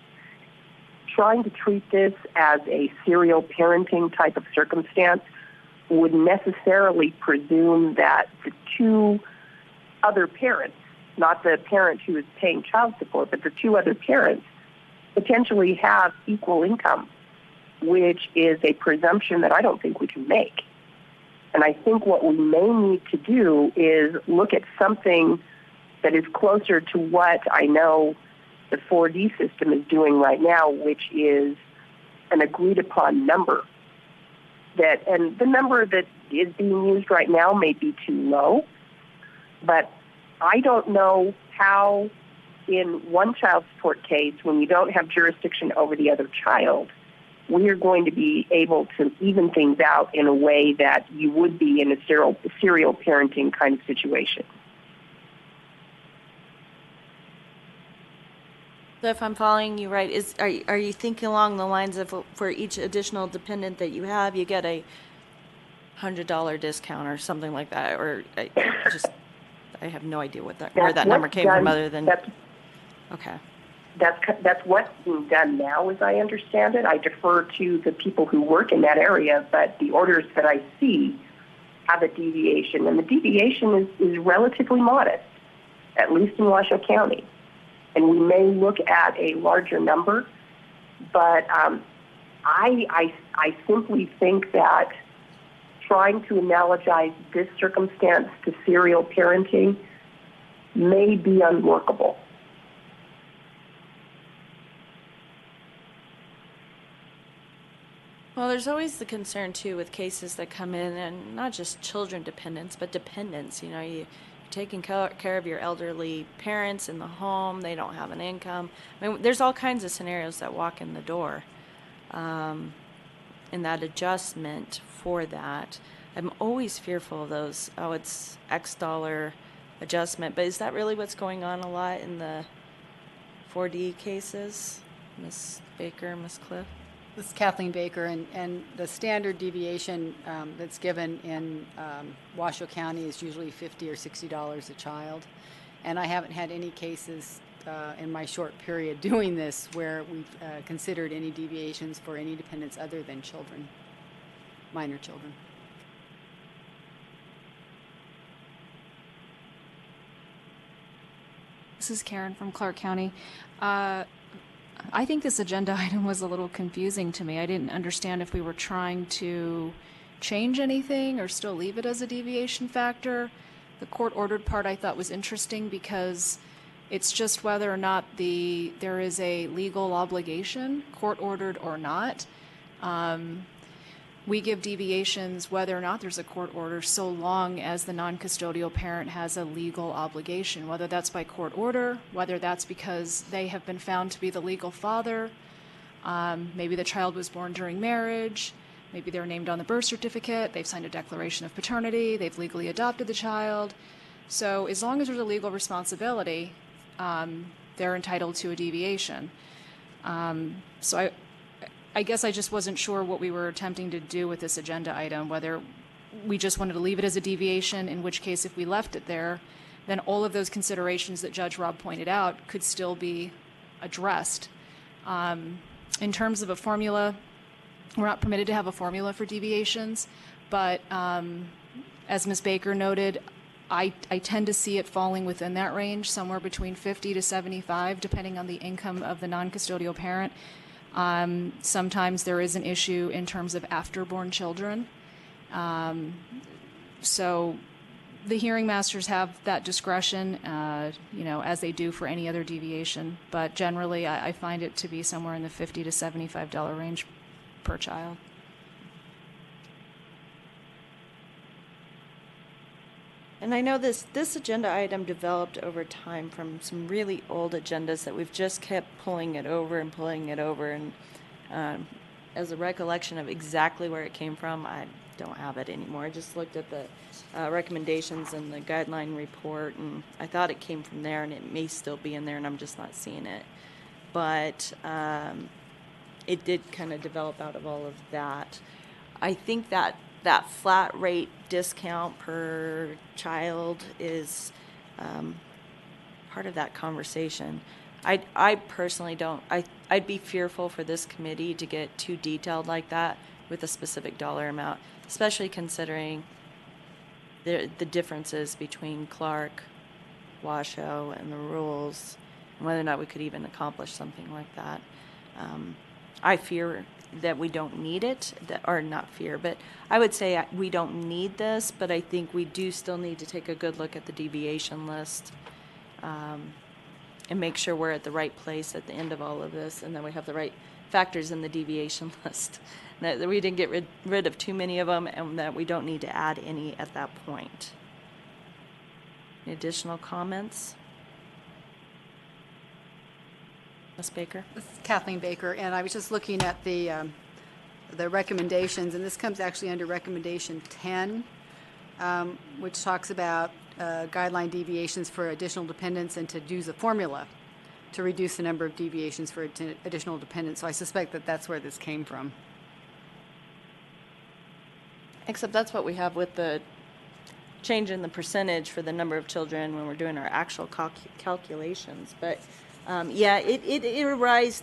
trying to treat this as a serial parenting type of circumstance would necessarily presume that the two other parents, not the parent who is paying child support, but the two other parents potentially have equal income, which is a presumption that I don't think we can make. And I think what we may need to do is look at something that is closer to what I know the 4D system is doing right now, which is an agreed upon number. And the number that is being used right now may be too low, but I don't know how in one child support case, when you don't have jurisdiction over the other child, we are going to be able to even things out in a way that you would be in a serial parenting kind of situation. So if I'm following you right, are you thinking along the lines of for each additional dependent that you have, you get a $100 discount or something like that, or I have no idea where that number came from other than okay. That's what's being done now, as I understand it. I defer to the people who work in that area, but the orders that I see have a deviation, and the deviation is relatively modest, at least in Washoe County. And we may look at a larger number, but I simply think that trying to analogize this circumstance to serial parenting may be unworkable. Well, there's always the concern, too, with cases that come in, and not just children dependents, but dependents. You know, you're taking care of your elderly parents in the home. They don't have an income. I mean, there's all kinds of scenarios that walk in the door. And that adjustment for that, I'm always fearful of those, it's X dollar adjustment. But is that really what's going on a lot in the 4D cases, Ms. Baker, Ms. Cliff? This is Kathleen Baker, and the standard deviation that's given in Washoe County is usually $50 or $60 a child. And I haven't had any cases in my short period doing this where we've considered any deviations for any dependents other than children, minor children. This is Karen from Clark County. I think this agenda item was a little confusing to me. I didn't understand if we were trying to change anything or still leave it as a deviation factor. The court-ordered part I thought was interesting because it's just whether or not there is a legal obligation, court-ordered or not. We give deviations whether or not there's a court order so long as the non-custodial parent has a legal obligation, whether that's by court order, whether that's because they have been found to be the legal father, maybe the child was born during marriage, maybe they're named on the birth certificate, they've signed a declaration of paternity, they've legally adopted the child. So as long as there's a legal responsibility, they're entitled to a deviation. So I guess I just wasn't sure what we were attempting to do with this agenda item, whether we just wanted to leave it as a deviation, in which case if we left it there, then all of those considerations that Judge Robb pointed out could still be addressed. In terms of a formula, we're not permitted to have a formula for deviations, but as Ms. Baker noted, I tend to see it falling within that range, somewhere between 50 to 75, depending on the income of the non-custodial parent. Sometimes there is an issue in terms of after-born children. So the hearing masters have that discretion, as they do for any other deviation. But generally, I find it to be somewhere in the $50 to $75 range per child. And I know this agenda item developed over time from some really old agendas that we've just kept pulling it over. And as a recollection of exactly where it came from, I don't have it anymore. I just looked at the recommendations and the guideline report, and I thought it came from there, and it may still be in there, and I'm just not seeing it. but it did kind of develop out of all of that. I think that that flat rate discount per child is part of that conversation. I personally don't. I'd be fearful for this committee to get too detailed like that with a specific dollar amount, especially considering the differences between Clark, Washoe, and the rules, and whether or not we could even accomplish something like that. I fear that we don't need it, or not fear, but I would say we don't need this, but I think we do still need to take a good look at the deviation list and make sure we're at the right place at the end of all of this, and that we have the right factors in the deviation list, that we didn't get rid of too many of them, and that we don't need to add any at that point. Any additional comments? Ms. Baker? This is Kathleen Baker, and I was just looking at the recommendations, and this comes actually under recommendation 10, which talks about guideline deviations for additional dependents and to use a formula to reduce the number of deviations for additional dependents. So I suspect that that's where this came from. Except that's what we have with the change in the percentage for the number of children when we're doing our actual calculations. But yeah, it arose.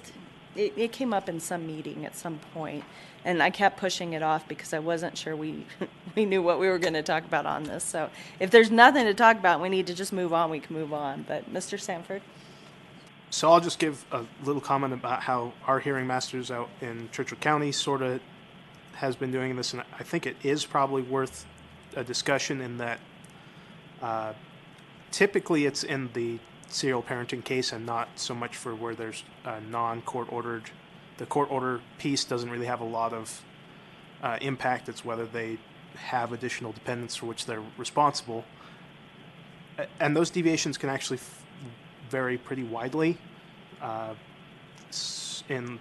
It came up in some meeting at some point, and I kept pushing it off because I wasn't sure we knew what we were going to talk about on this. So if there's nothing to talk about, we need to just move on. We can move on. But Mr. Sanford? So I'll just give a little comment about how our hearing masters out in Churchill County sort of has been doing this, and I think it is probably worth a discussion in that typically it's in the serial parenting case and not so much for where there's a non-court ordered. The court order piece doesn't really have a lot of impact. It's whether they have additional dependents for which they're responsible. And those deviations can actually vary pretty widely. In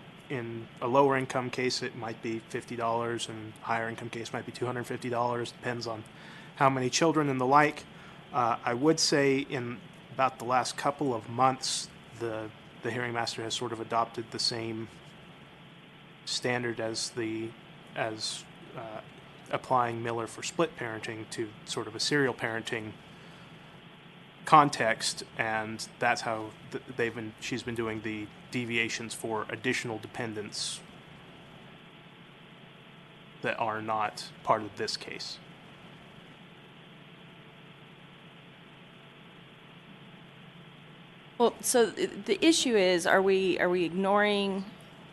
a lower income case, it might be $50, and higher income case might be $250. Depends on how many children and the like. I would say in about the last couple of months, the hearing master has sort of adopted the same standard as applying Miller for split parenting to sort of a serial parenting context, and that's how she's been doing the deviations for additional dependents that are not part of this case. Well, so the issue is, are we ignoring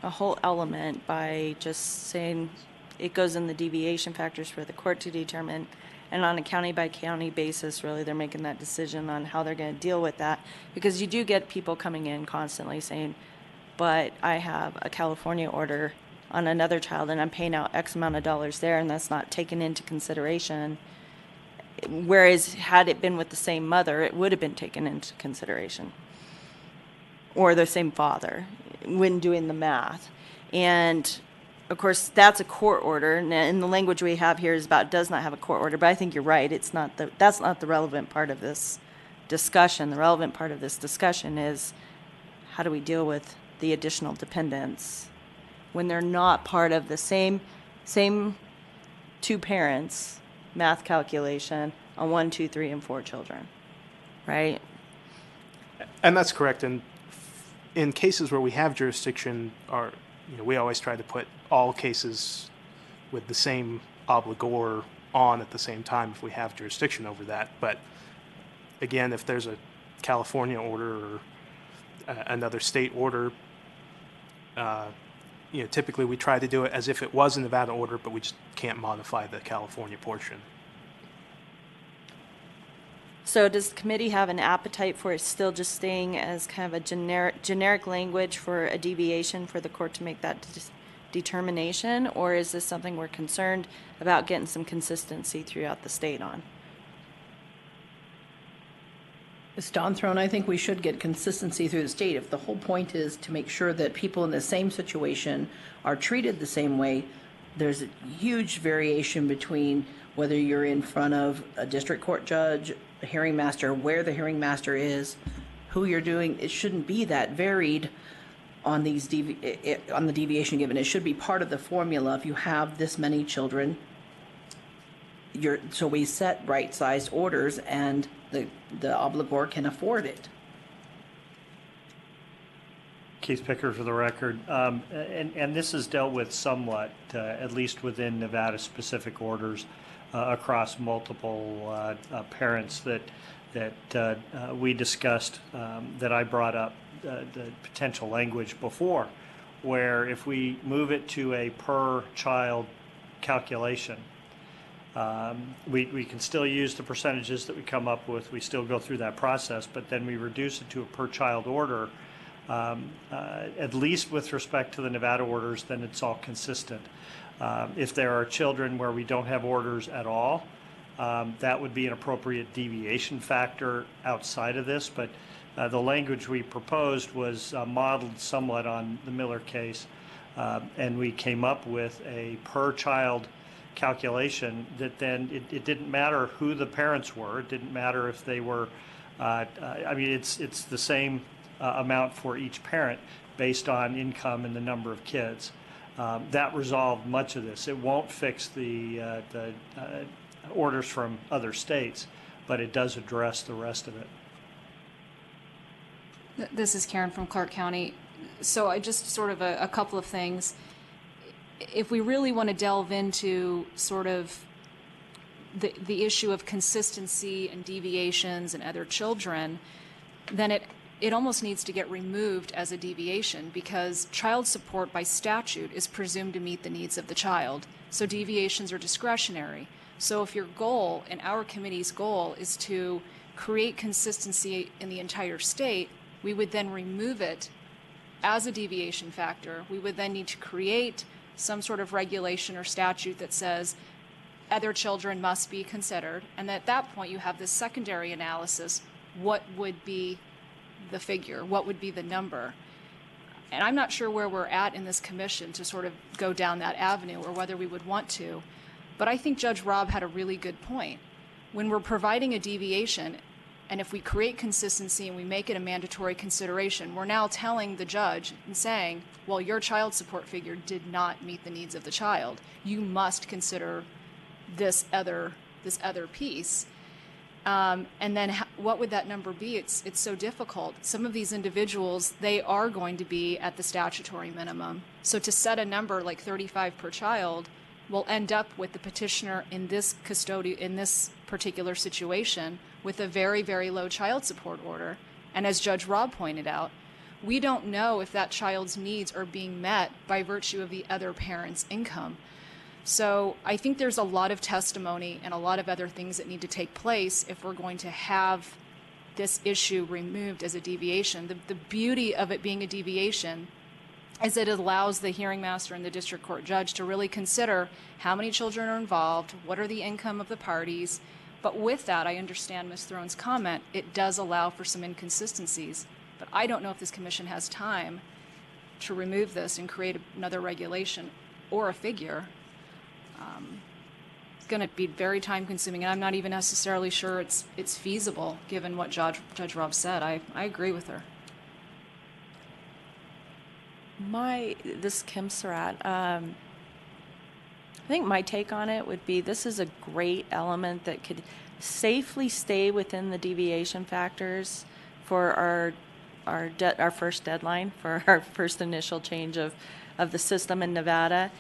a whole element by just saying it goes in the deviation factors for the court to determine, and on a county-by-county basis, really, they're making that decision on how they're going to deal with that? Because you do get people coming in constantly saying, but I have a California order on another child, and I'm paying out X amount of dollars there, and that's not taken into consideration. Whereas, had it been with the same mother, it would have been taken into consideration. Or the same father, when doing the math. And of course, that's a court order, and the language we have here is about does not have a court order, but I think you're right, that's not the relevant part of this discussion. The relevant part of this discussion is, how do we deal with the additional dependents when they're not part of the same two parents math calculation on 1, 2, 3, and 4 children, right? And that's correct. And in cases where we have jurisdiction, we always try to put all cases with the same obligor on at the same time if we have jurisdiction over that. But again, if there's a California order or another state order, typically we try to do it as if it was a Nevada order, but we just can't modify the California portion. So does the committee have an appetite for it still just staying as kind of a generic language for a deviation for the court to make that determination? Or is this something we're concerned about getting some consistency throughout the state on? Ms. Donthron, I think we should get consistency through the state. If the whole point is to make sure that people in the same situation are treated the same way, there's a huge variation between whether you're in front of a district court judge, a hearing master, where the hearing master is, who you're doing. It shouldn't be that varied on these on the deviation given. It should be part of the formula. If you have this many children, so we set right-sized orders, and the obligor can afford it. Keith Picker for the record. And this is dealt with somewhat, at least within Nevada-specific orders across multiple parents that we discussed, that I brought up the potential language before, where if we move it to a per-child calculation, we can still use the percentages that we come up with. We still go through that process, but then we reduce it to a per-child order. At least with respect to the Nevada orders, then it's all consistent. If there are children where we don't have orders at all, that would be an appropriate deviation factor outside of this. But the language we proposed was modeled somewhat on the Miller case, and we came up with a per-child calculation that then it didn't matter who the parents were. It didn't matter if they were, I mean, it's the same amount for each parent based on income and the number of kids. That resolved much of this. It won't fix the orders from other states, but it does address the rest of it. This is Karen from Clark County. So I just sort of a couple of things. If we really want to delve into sort of the issue of consistency and deviations and other children, then it almost needs to get removed as a deviation, because child support by statute is presumed to meet the needs of the child. So deviations are discretionary. So if your goal, and our committee's goal, is to create consistency in the entire state, we would then remove it as a deviation factor. We would then need to create some sort of regulation or statute that says other children must be considered. And at that point, you have this secondary analysis. What would be the figure? What would be the number? And I'm not sure where we're at in this commission to sort of go down that avenue, or whether we would want to. But I think Judge Robb had a really good point. When we're providing a deviation, and if we create consistency and we make it a mandatory consideration, we're now telling the judge and saying, well, your child support figure did not meet the needs of the child. You must consider this other piece. And then what would that number be? It's so difficult. Some of these individuals, they are going to be at the statutory minimum. So to set a number like 35 per child will end up with the petitioner in this particular situation with a very, very low child support order. And as Judge Robb pointed out, we don't know if that child's needs are being met by virtue of the other parent's income. So I think there's a lot of testimony and a lot of other things that need to take place if we're going to have this issue removed as a deviation. The beauty of it being a deviation is that it allows the hearing master and the district court judge to really consider how many children are involved, what are the income of the parties. But with that, I understand Ms. Throne's comment. It does allow for some inconsistencies. But I don't know if this commission has time to remove this and create another regulation or a figure. It's going to be very time consuming, and I'm not even necessarily sure it's feasible given what Judge Robb said. I agree with her. This is Kim Surratt. I think my take on it would be this is a great element that could safely stay within the deviation factors for our first deadline, for our first initial change of the system in Nevada,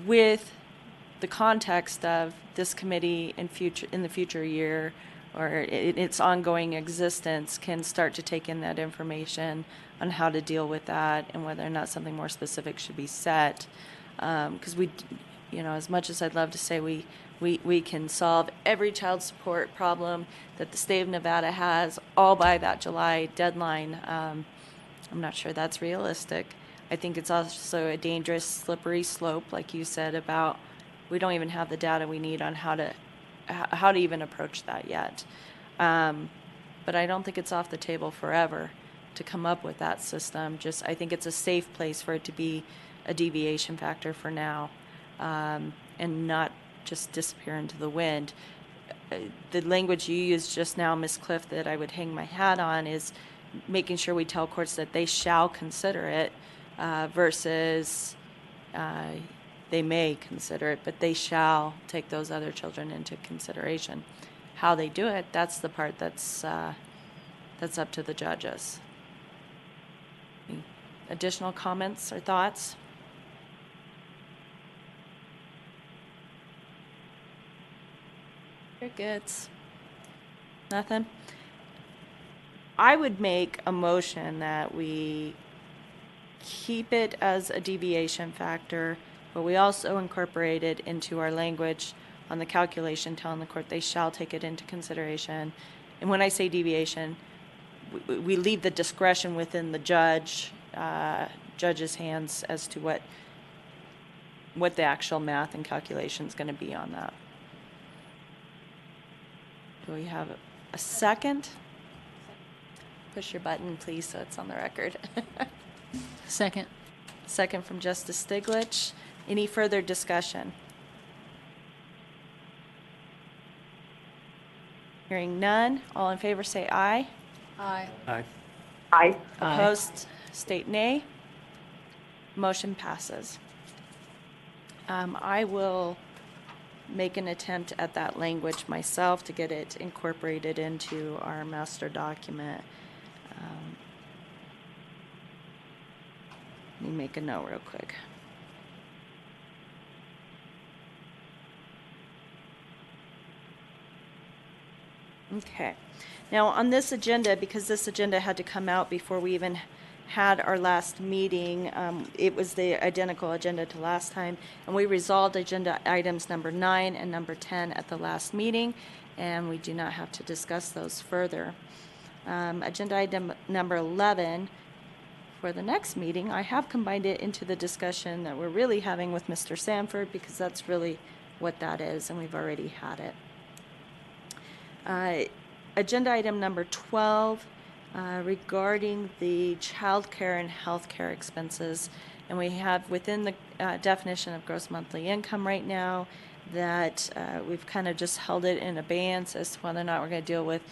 with the context of this committee in the future year, or its ongoing existence, can start to take in that information on how to deal with that and whether or not something more specific should be set. Because as much as I'd love to say we can solve every child support problem that the state of Nevada has all by that July deadline, I'm not sure that's realistic. I think it's also a dangerous, slippery slope, like you said, about we don't even have the data we need on how to even approach that yet. But I don't think it's off the table forever to come up with that system. I think it's a safe place for it to be a deviation factor for now, and not just disappear into the wind. The language you used just now, Ms. Cliff, that I would hang my hat on is making sure we tell courts that they shall consider it. versus they may consider it, but they shall take those other children into consideration. How they do it, that's the part that's up to the judges. Any additional comments or thoughts? Crickets. Nothing? I would make a motion that we keep it as a deviation factor, but we also incorporate it into our language on the calculation telling the court they shall take it into consideration. And when I say deviation, we leave the discretion within the judge's hands as to what the actual math and calculation is going to be on that. Do we have a second? Push your button, please, so it's on the record. Second. Second from Justice Stiglitz. Any further discussion? Hearing none. All in favor say aye. Aye. Aye. Aye. Opposed, state nay. Motion passes. I will make an attempt at that language myself to get it incorporated into our master document. Let me make a note real quick. Okay. Now on this agenda, because this agenda had to come out before we even had our last meeting, it was the identical agenda to last time, and we resolved agenda items number 9 and number 10 at the last meeting, and we do not have to discuss those further. Agenda item number 11, for the next meeting, I have combined it into the discussion that we're really having with Mr. Sanford, because that's really what that is, and we've already had it. Agenda item number 12, regarding the child care and health care expenses. And we have within the definition of gross monthly income right now that we've kind of just held it in abeyance as to whether or not we're going to deal with,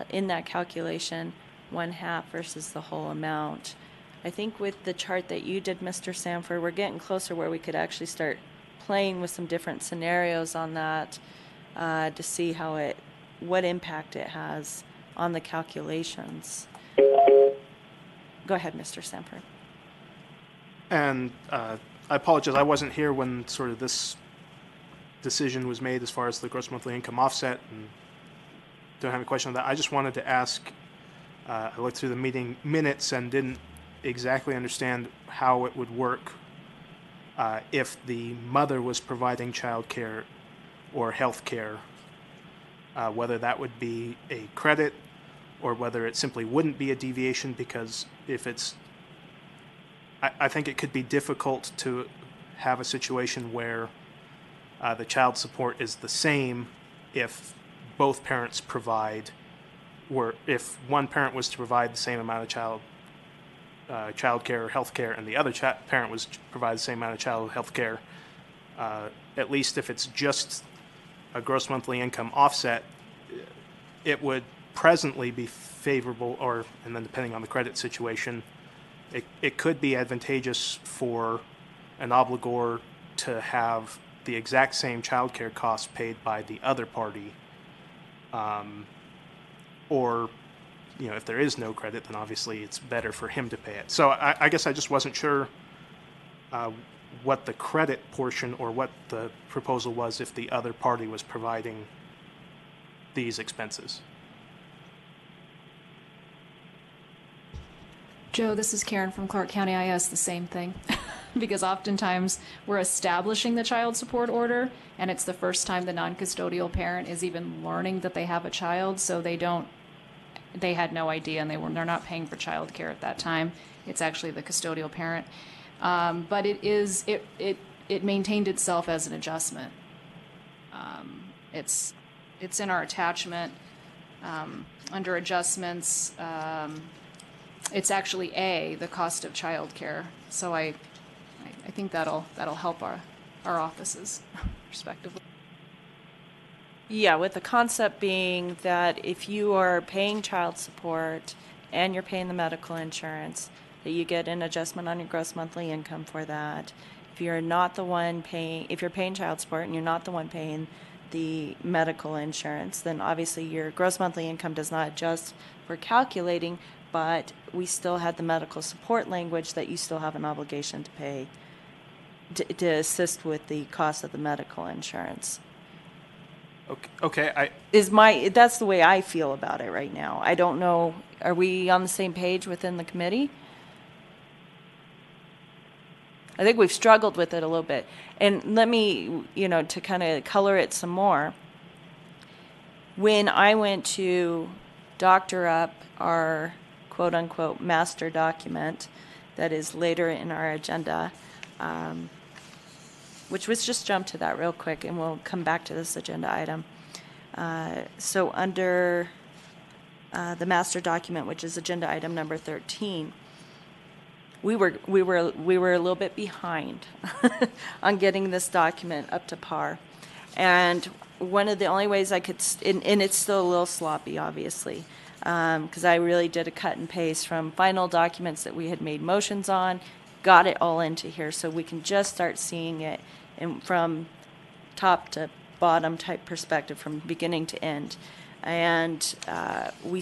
in that calculation, 1/2 versus the whole amount. I think with the chart that you did, Mr. Sanford, we're getting closer where we could actually start playing with some different scenarios on that to see what impact it has on the calculations. Go ahead, Mr. Sanford. And I apologize, I wasn't here when sort of this decision was made as far as the gross monthly income offset, and don't have a question on that. I just wanted to ask, I looked through the meeting minutes and didn't exactly understand how it would work if the mother was providing child care or health care, whether that would be a credit or whether it simply wouldn't be a deviation, because if it's, I think it could be difficult to have a situation where the child support is the same if both parents provide, or if one parent was to provide the same amount of child care or health care and the other parent was to provide the same amount of child health care. At least if it's just a gross monthly income offset, it would presently be favorable, and then depending on the credit situation, it could be advantageous for an obligor to have the exact same child care costs paid by the other party, or if there is no credit, then obviously it's better for him to pay it. So I guess I just wasn't sure what the credit portion or what the proposal was if the other party was providing these expenses. Joe, this is Karen from Clark County. I asked the same thing because oftentimes we're establishing the child support order and it's the first time the non-custodial parent is even learning that they have a child, so they had no idea, and they're not paying for child care at that time. It's actually the custodial parent. But it maintained itself as an adjustment. It's in our attachment under adjustments. It's actually the cost of child care. So I think that'll help our offices respectively. Yeah, with the concept being that if you are paying child support and you're paying the medical insurance, that you get an adjustment on your gross monthly income for that. If you're not the one paying, if you're paying child support and you're not the one paying the medical insurance, then obviously your gross monthly income does not adjust for calculating, but we still had the medical support language that you still have an obligation to pay to assist with the cost of the medical insurance. Okay, That's the way I feel about it right now. I don't know, are we on the same page within the committee? I think we've struggled with it a little bit. And let me, to kind of color it some more. When I went to doctor up our quote-unquote master document that is later in our agenda, which was just jump to that real quick, and we'll come back to this agenda item. So under the master document, which is agenda item number 13, we were a little bit behind on getting this document up to par, and one of the only ways I could, and it's still a little sloppy, obviously, because I really did a cut and paste from final documents that we had made motions on, got it all into here so we can just start seeing it from top to bottom type perspective, from beginning to end. And we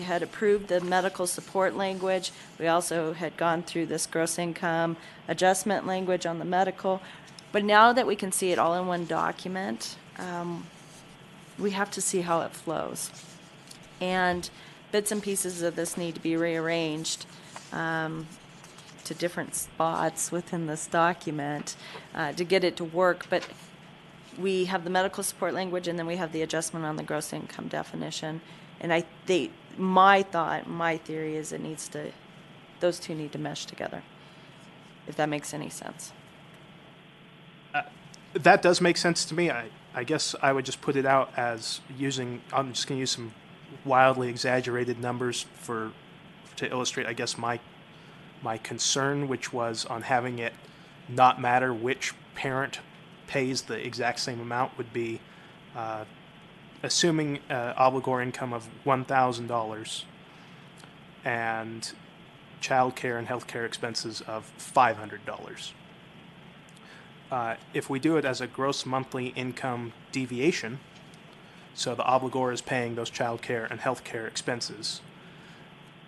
had approved the medical support language. We also had gone through this gross income adjustment language on the medical. But now that we can see it all in one document, we have to see how it flows. And bits and pieces of this need to be rearranged to different spots within this document to get it to work. But we have the medical support language, and then we have the adjustment on the gross income definition. And my theory is those two need to mesh together, if that makes any sense. that does make sense to me. I guess I would just put it out as I'm just going to use some wildly exaggerated numbers to illustrate, I guess, my concern, which was on having it not matter which parent pays the exact same amount, would be assuming obligor income of $1,000 and child care and health care expenses of $500. If we do it as a gross monthly income deviation, so the obligor is paying those child care and health care expenses,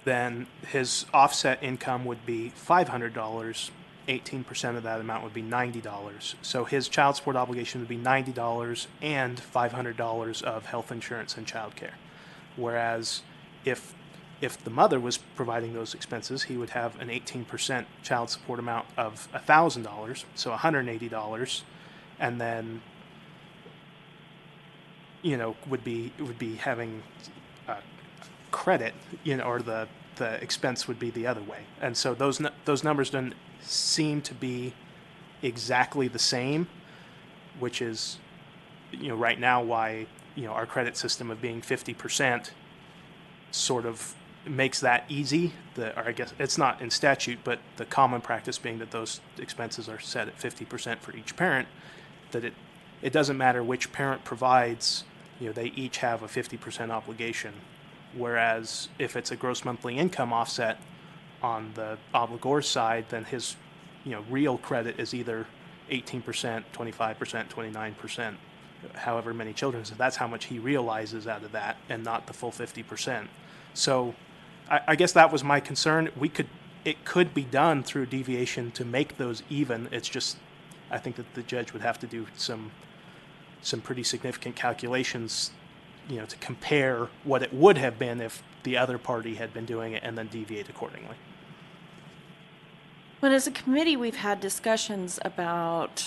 then his offset income would be $500. 18% of that amount would be $90. So his child support obligation would be $90 and $500 of health insurance and child care. Whereas if the mother was providing those expenses, he would have an 18% child support amount of $1,000, so $180, and then would be having credit, or the expense would be the other way. And so those numbers don't seem to be exactly the same, which is right now why our credit system of being 50% sort of makes that easy. Or I guess it's not in statute, but the common practice being that those expenses are set at 50% for each parent, that it doesn't matter which parent provides, they each have a 50% obligation. Whereas if it's a gross monthly income offset on the obligor side, then his real credit is either 18%, 25%, 29%, however many children. So that's how much he realizes out of that, and not the full 50%. So I guess that was my concern. It could be done through deviation to make those even. It's just, I think that the judge would have to do some pretty significant calculations, to compare what it would have been if the other party had been doing it, and then deviate accordingly. But as a committee, we've had discussions about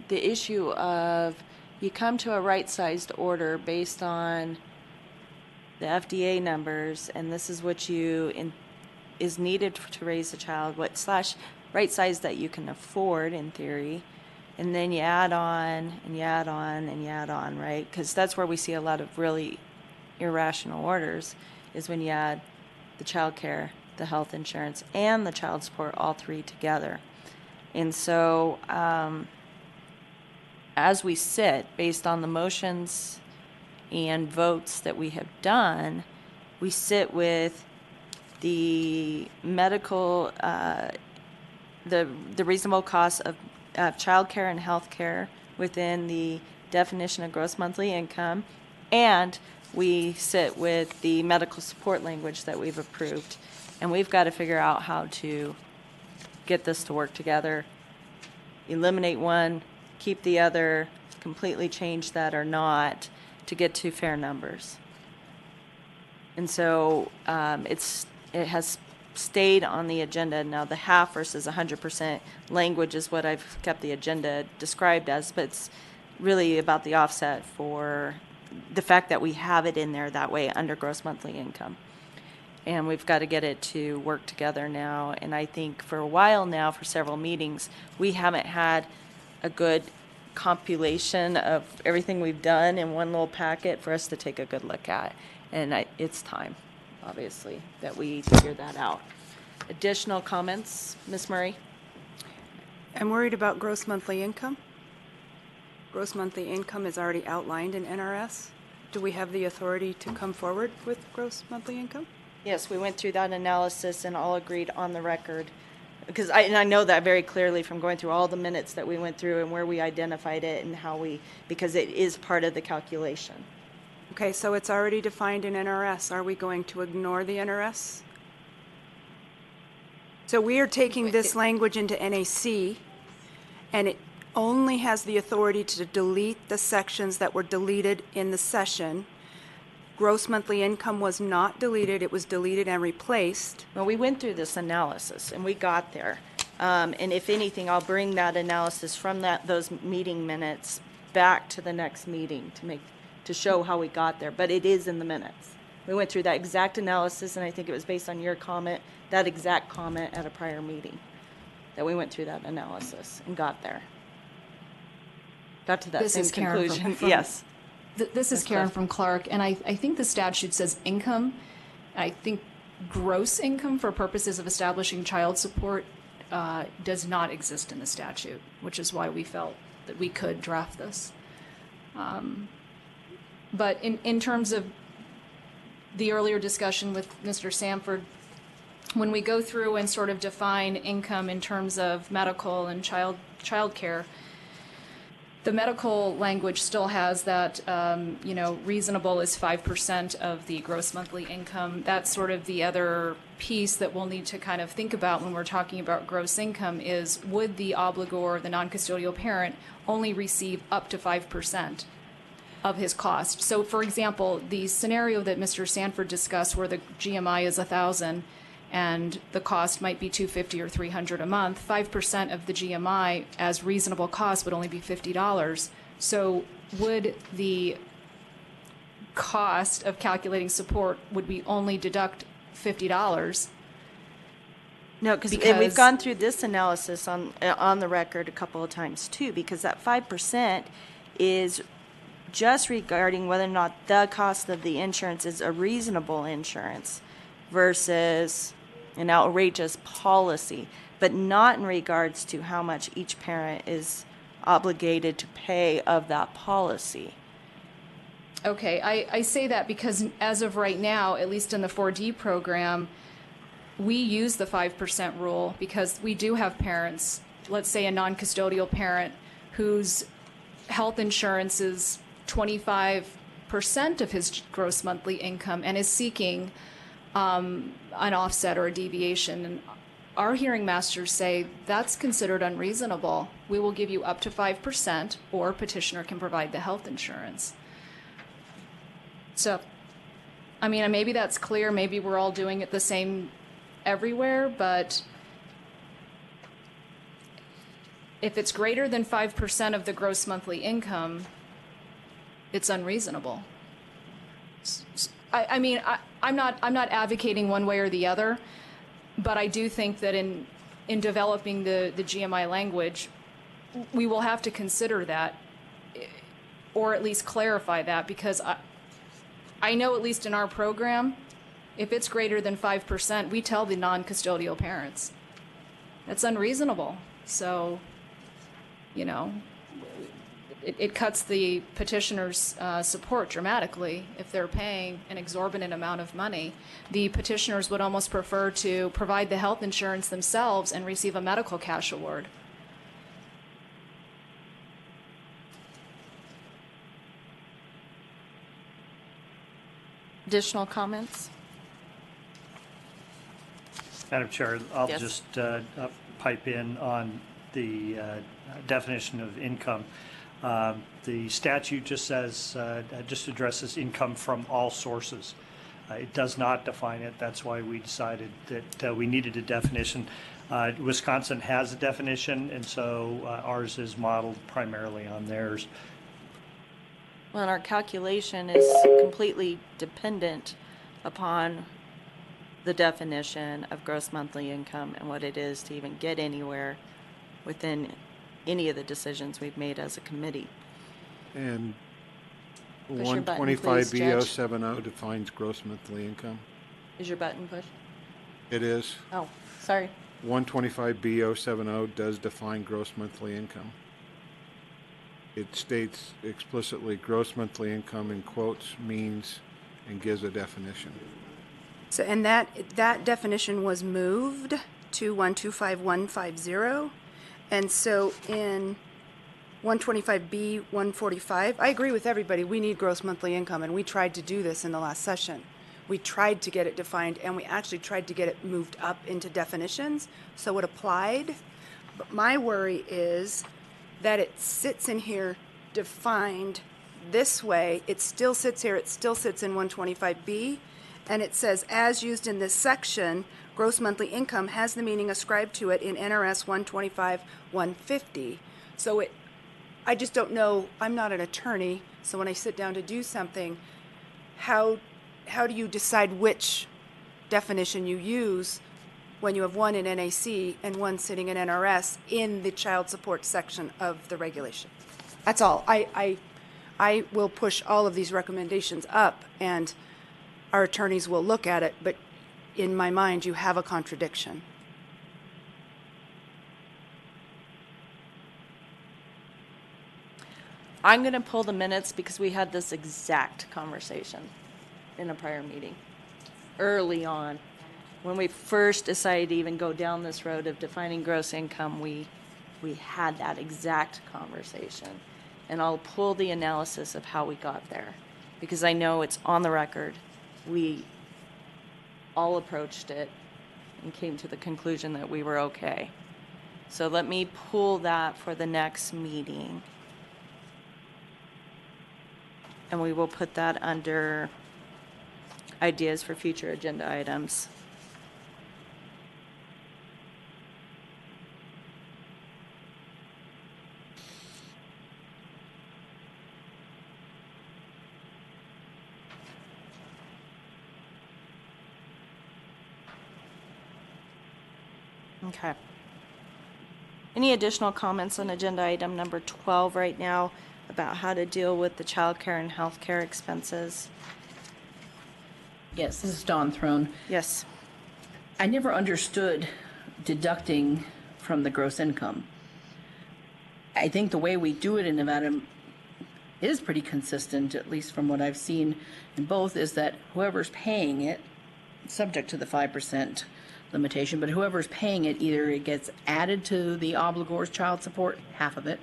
the issue of you come to a right-sized order based on the FDA numbers, and this is what is needed to raise a child, right size that you can afford in theory, and then you add on and you add on and you add on, right? Because that's where we see a lot of really irrational orders, is when you add the child care, the health insurance, and the child support, all three together. And so as we sit, based on the motions and votes that we have done, we sit with the medical, the reasonable cost of childcare and health care within the definition of gross monthly income, and we sit with the medical support language that we've approved. And we've got to figure out how to get this to work together, eliminate one, keep the other, completely change that or not, to get to fair numbers. And so it has stayed on the agenda. Now, the half versus 100% language is what I've kept the agenda described as, but it's really about the offset for the fact that we have it in there that way under gross monthly income. And we've got to get it to work together now. And I think for a while now, for several meetings, we haven't had a good compilation of everything we've done in one little packet for us to take a good look at. And it's time, obviously, that we figure that out. Additional comments, Ms. Murray? I'm worried about gross monthly income. Gross monthly income is already outlined in NRS. Do we have the authority to come forward with gross monthly income? Yes, we went through that analysis and all agreed on the record. Because I know that very clearly from going through all the minutes that we went through and where we identified it and because it is part of the calculation. Okay, so it's already defined in NRS. Are we going to ignore the NRS? So we are taking this language into NAC, and it only has the authority to delete the sections that were deleted in the session. Gross monthly income was not deleted. It was deleted and replaced. Well, we went through this analysis and we got there. And if anything, I'll bring that analysis from those meeting minutes back to the next meeting to show how we got there. But it is in the minutes. We went through that exact analysis, and I think it was based on your comment, that exact comment at a prior meeting, that we went through that analysis and got there. Got to that This same is Karen conclusion. from- Yes. This is Karen from Clark, and I think the statute says income. I think gross income for purposes of establishing child support does not exist in the statute, which is why we felt that we could draft this. But in terms of the earlier discussion with Mr. Sanford, when we go through and sort of define income in terms of medical and child care, the medical language still has that, reasonable is 5% of the gross monthly income. That's sort of the other piece that we'll need to kind of think about when we're talking about gross income is, would the obligor, the non-custodial parent, only receive up to 5% of his cost? So, for example, the scenario that Mr. Sanford discussed where the GMI is $1,000 and the cost might be $250 or $300 a month, 5% of the GMI as reasonable cost would only be $50. So would the cost of calculating support, would we only deduct $50? No, and we've gone through this analysis on the record a couple of times too, because that 5% is just regarding whether or not the cost of the insurance is a reasonable insurance versus an outrageous policy, but not in regards to how much each parent is obligated to pay of that policy. Okay, I say that because as of right now, at least in the 4D program, we use the 5% rule because we do have parents, let's say a non-custodial parent whose health insurance is 25% of his gross monthly income and is seeking an offset or a deviation. And our hearing masters say that's considered unreasonable. We will give you up to 5%, or petitioner can provide the health insurance. So, I mean, maybe that's clear. Maybe we're all doing it the same everywhere, but if it's greater than 5% of the gross monthly income, it's unreasonable. I'm not advocating one way or the other, but I do think that in developing the GMI language, we will have to consider that, or at least clarify that, because I know at least in our program, if it's greater than 5%, we tell the non-custodial parents. That's unreasonable. So, it cuts the petitioner's support dramatically if they're paying an exorbitant amount of money. The petitioners would almost prefer to provide the health insurance themselves and receive a medical cash award. Additional comments? Madam Chair, I'll Yes. just pipe in on the definition of income. The statute just says, just addresses income from all sources. It does not define it. That's why we decided that we needed a definition. Wisconsin has a definition, and so ours is modeled primarily on theirs. Well, and our calculation is completely dependent upon the definition of gross monthly income and what it is to even get anywhere within any of the decisions we've made as a committee. And Push your button, please, Judge. 125B070 defines gross monthly income. Is your button pushed? It is. Oh, sorry. 125B070 does define gross monthly income. It states explicitly gross monthly income in quotes means and gives a definition. So, and that definition was moved to 125150. And so in 125B 145, I agree with everybody. We need gross monthly income, and we tried to do this in the last session. We tried to get it defined, and we actually tried to get it moved up into definitions so it applied. But my worry is that it sits in here defined this way. It still sits here. It still sits in 125B. And it says, as used in this section, gross monthly income has the meaning ascribed to it in NRS 125-150. So I just don't know. I'm not an attorney, so when I sit down to do something, how do you decide which definition you use when you have one in NAC and one sitting in NRS in the child support section of the regulation? That's all. I will push all of these recommendations up, and our attorneys will look at it, but in my mind, you have a contradiction. I'm going to pull the minutes because we had this exact conversation in a prior meeting early on. When we first decided to even go down this road of defining gross income, we had that exact conversation. And I'll pull the analysis of how we got there because I know it's on the record. We all approached it and came to the conclusion that we were okay. So let me pull that for the next meeting. And we will put that under ideas for future agenda items. Okay. Any additional comments on agenda item number 12 right now about how to deal with the child care and health care expenses? Yes, this is Dawn Throne. Yes. I never understood deducting from the gross income. I think the way we do it in Nevada is pretty consistent, at least from what I've seen in both, is that whoever's paying it, subject to the 5% limitation, but whoever's paying it, either it gets added to the obligor's child support, half of it,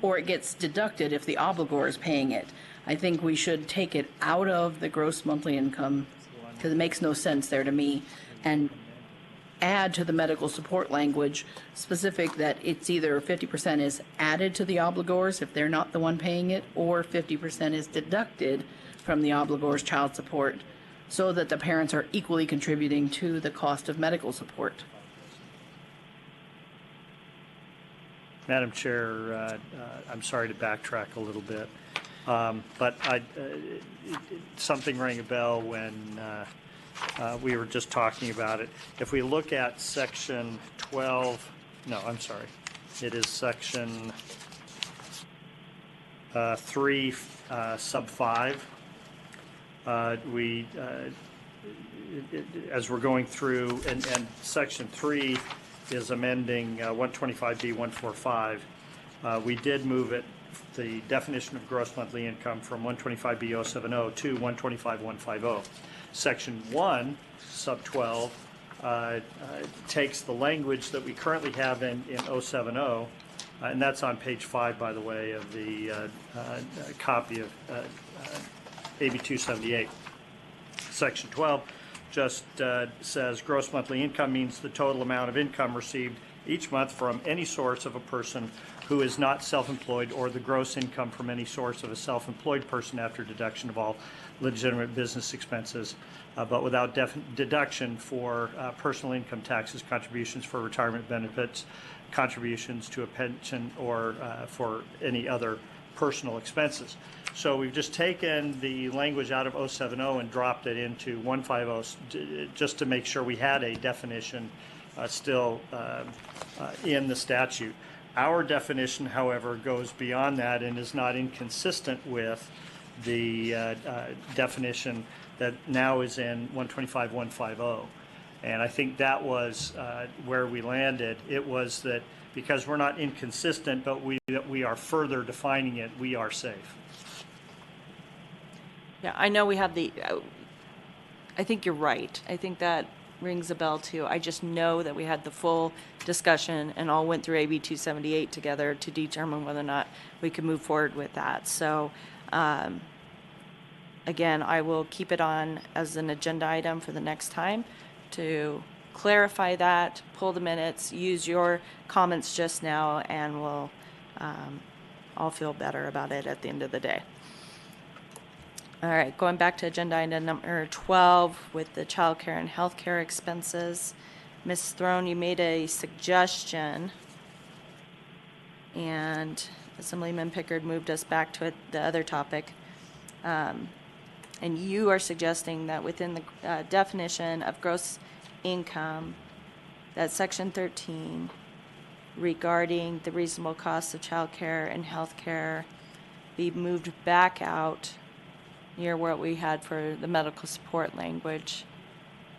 or it gets deducted if the obligor is paying it. I think we should take it out of the gross monthly income, because it makes no sense there to me, and add to the medical support language specific that it's either 50% is added to the obligors if they're not the one paying it, or 50% is deducted from the obligor's child support, so that the parents are equally contributing to the cost of medical support. Madam Chair, I'm sorry to backtrack a little bit, but something rang a bell when we were just talking about it. If we look at section 12, no, I'm sorry, it is section 3, sub 5. As we're going through, and section 3 is amending 125B 145. We did move it the definition of gross monthly income from 125B070 to 125.150. Section 1, sub 12, takes the language that we currently have in 070, and that's on page 5, by the way, of the copy of AB 278. Section 12 just says gross monthly income means the total amount of income received each month from any source of a person who is not self-employed, or the gross income from any source of a self-employed person after deduction of all legitimate business expenses, but without deduction for personal income taxes, contributions for retirement benefits, contributions to a pension, or for any other personal expenses. So we've just taken the language out of 070 and dropped it into 150 just to make sure we had a definition still in the statute. Our definition, however, goes beyond that and is not inconsistent with the definition that now is in 125.150. And I think that was where we landed. It was that because we're not inconsistent, but we are further defining it, we are safe. Yeah, I know we have the, I think you're right. I think that rings a bell too. I just know that we had the full discussion and all went through AB 278 together to determine whether or not we could move forward with that. So, again, I will keep it on as an agenda item for the next time to clarify that, pull the minutes, use your comments just now, and we'll all feel better about it at the end of the day. All right, going back to agenda item number 12 with the child care and health care expenses. Ms. Throne, you made a suggestion, and Assemblyman Pickard moved us back to the other topic. And you are suggesting that within the definition of gross income, that section 13 regarding the reasonable cost of child care and health care be moved back out near what we had for the medical support language,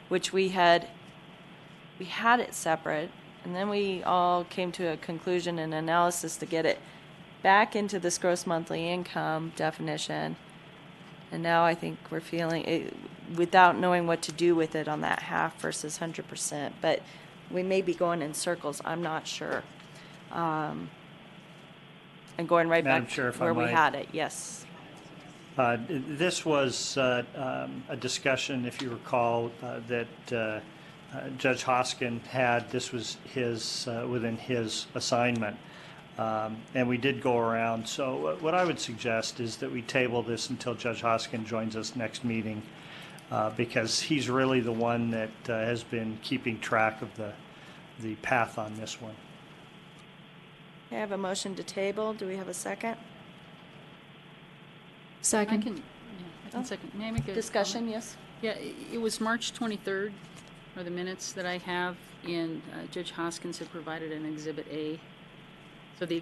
which we had it separate, and then we all came to a conclusion and analysis to get it back into this gross monthly income definition. And now I think we're feeling it without knowing what to do with it on that half versus 100%. But we may be going in circles. I'm not sure. And going right Madam back Chair, if to I where we might. had it. Yes. This was a discussion, if you recall, that Judge Hoskin had. This was his within his assignment. And we did go around. So what I would suggest is that we table this until Judge Hoskin joins us next meeting, because he's really the one that has been keeping track of the path on this one. I have a motion to table. Do we have a second? Second. I can second. May I make a Discussion, comment? yes? Yeah, it was March 23rd, or the minutes that I have, and Judge Hoskins had provided an Exhibit A. So the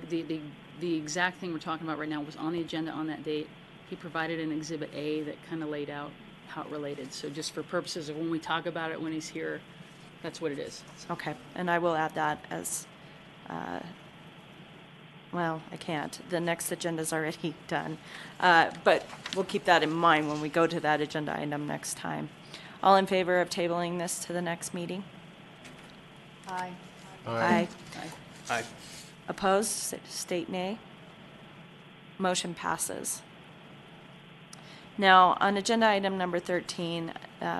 exact thing we're talking about right now was on the agenda on that date. He provided an Exhibit A that kind of laid out how it related. So just for purposes of when we talk about it when he's here, that's what it is. Okay, and I will add that as, well, I can't. The next agenda's already done. But we'll keep that in mind when we go to that agenda item next time. All in favor of tabling this to the next meeting? Aye. Aye. Aye. Opposed? State nay. Motion passes. Now, on agenda item number 13,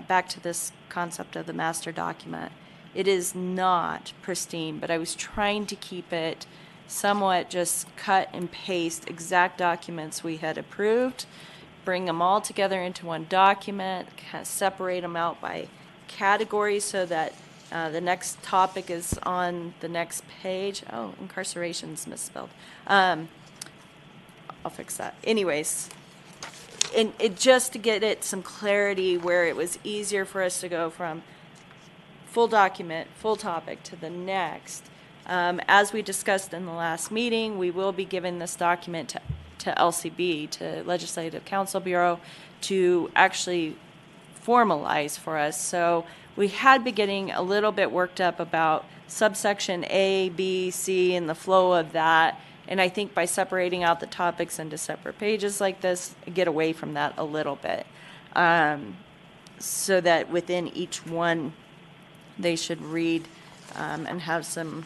back to this concept of the master document. It is not pristine, but I was trying to keep it somewhat just cut and paste exact documents we had approved, bring them all together into one document, kind of separate them out by category so that the next topic is on the next page. Oh, incarceration's misspelled. I'll fix that. Anyways, and it just to get it some clarity where it was easier for us to go from full document, full topic to the next. As we discussed in the last meeting, we will be giving this document to LCB, to Legislative Counsel Bureau, to actually formalize for us. So we had been getting a little bit worked up about subsection A, B, C, and the flow of that. And I think by separating out the topics into separate pages like this, get away from that a little bit. So that within each one, they should read and have some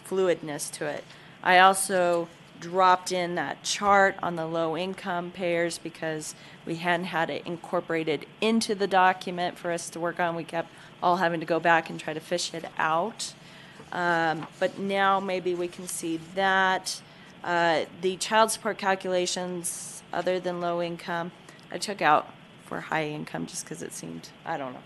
fluidness to it. I also dropped in that chart on the low income payers because we hadn't had it incorporated into the document for us to work on. We kept all having to go back and try to fish it out. But now maybe we can see that. The child support calculations, other than low income, I took out for high income just because it seemed, I don't know.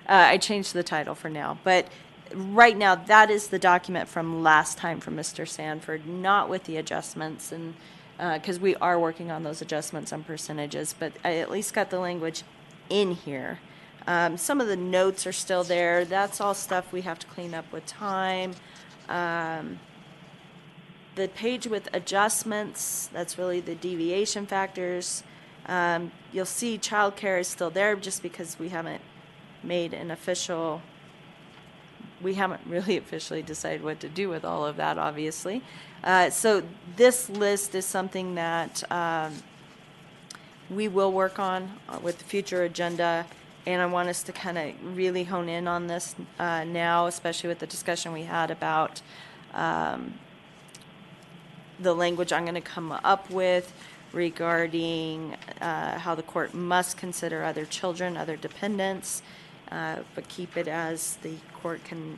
I changed the title for now. But right now, that is the document from last time from Mr. Sanford, not with the adjustments, and because we are working on those adjustments on percentages, but I at least got the language in here. Some of the notes are still there. That's all stuff we have to clean up with time. The page with adjustments, that's really the deviation factors. You'll see childcare is still there just because we haven't made an official, we haven't really officially decided what to do with all of that, obviously. So this list is something that we will work on with the future agenda, and I want us to kind of really hone in on this now, especially with the discussion we had about the language I'm going to come up with regarding how the court must consider other children, other dependents, but keep it as the court can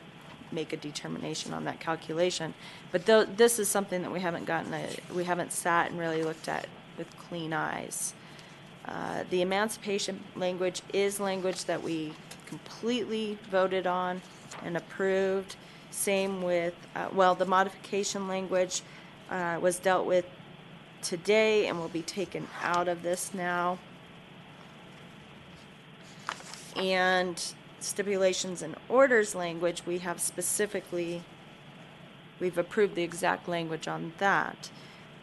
make a determination on that calculation. But this is something that we haven't we haven't sat and really looked at with clean eyes. The emancipation language is language that we completely voted on and approved. Same with, the modification language was dealt with today and will be taken out of this now. And stipulations and orders language, we have specifically, we've approved the exact language on that.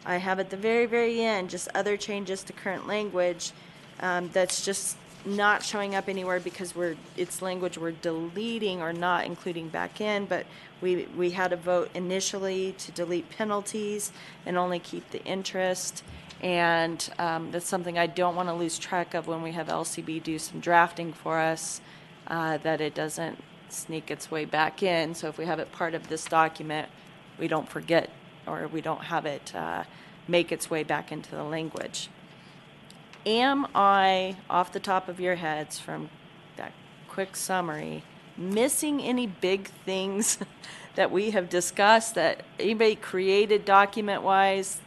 I have at the very, very end just other changes to current language that's just not showing up anywhere because it's language we're deleting or not including back in, but we had a vote initially to delete penalties and only keep the interest, and that's something I don't want to lose track of when we have LCB do some drafting for us, that it doesn't sneak its way back in. So if we have it part of this document, we don't forget, or we don't have it make its way back into the language. Am I, off the top of your heads from that quick summary, missing any big things that we have discussed that anybody created document-wise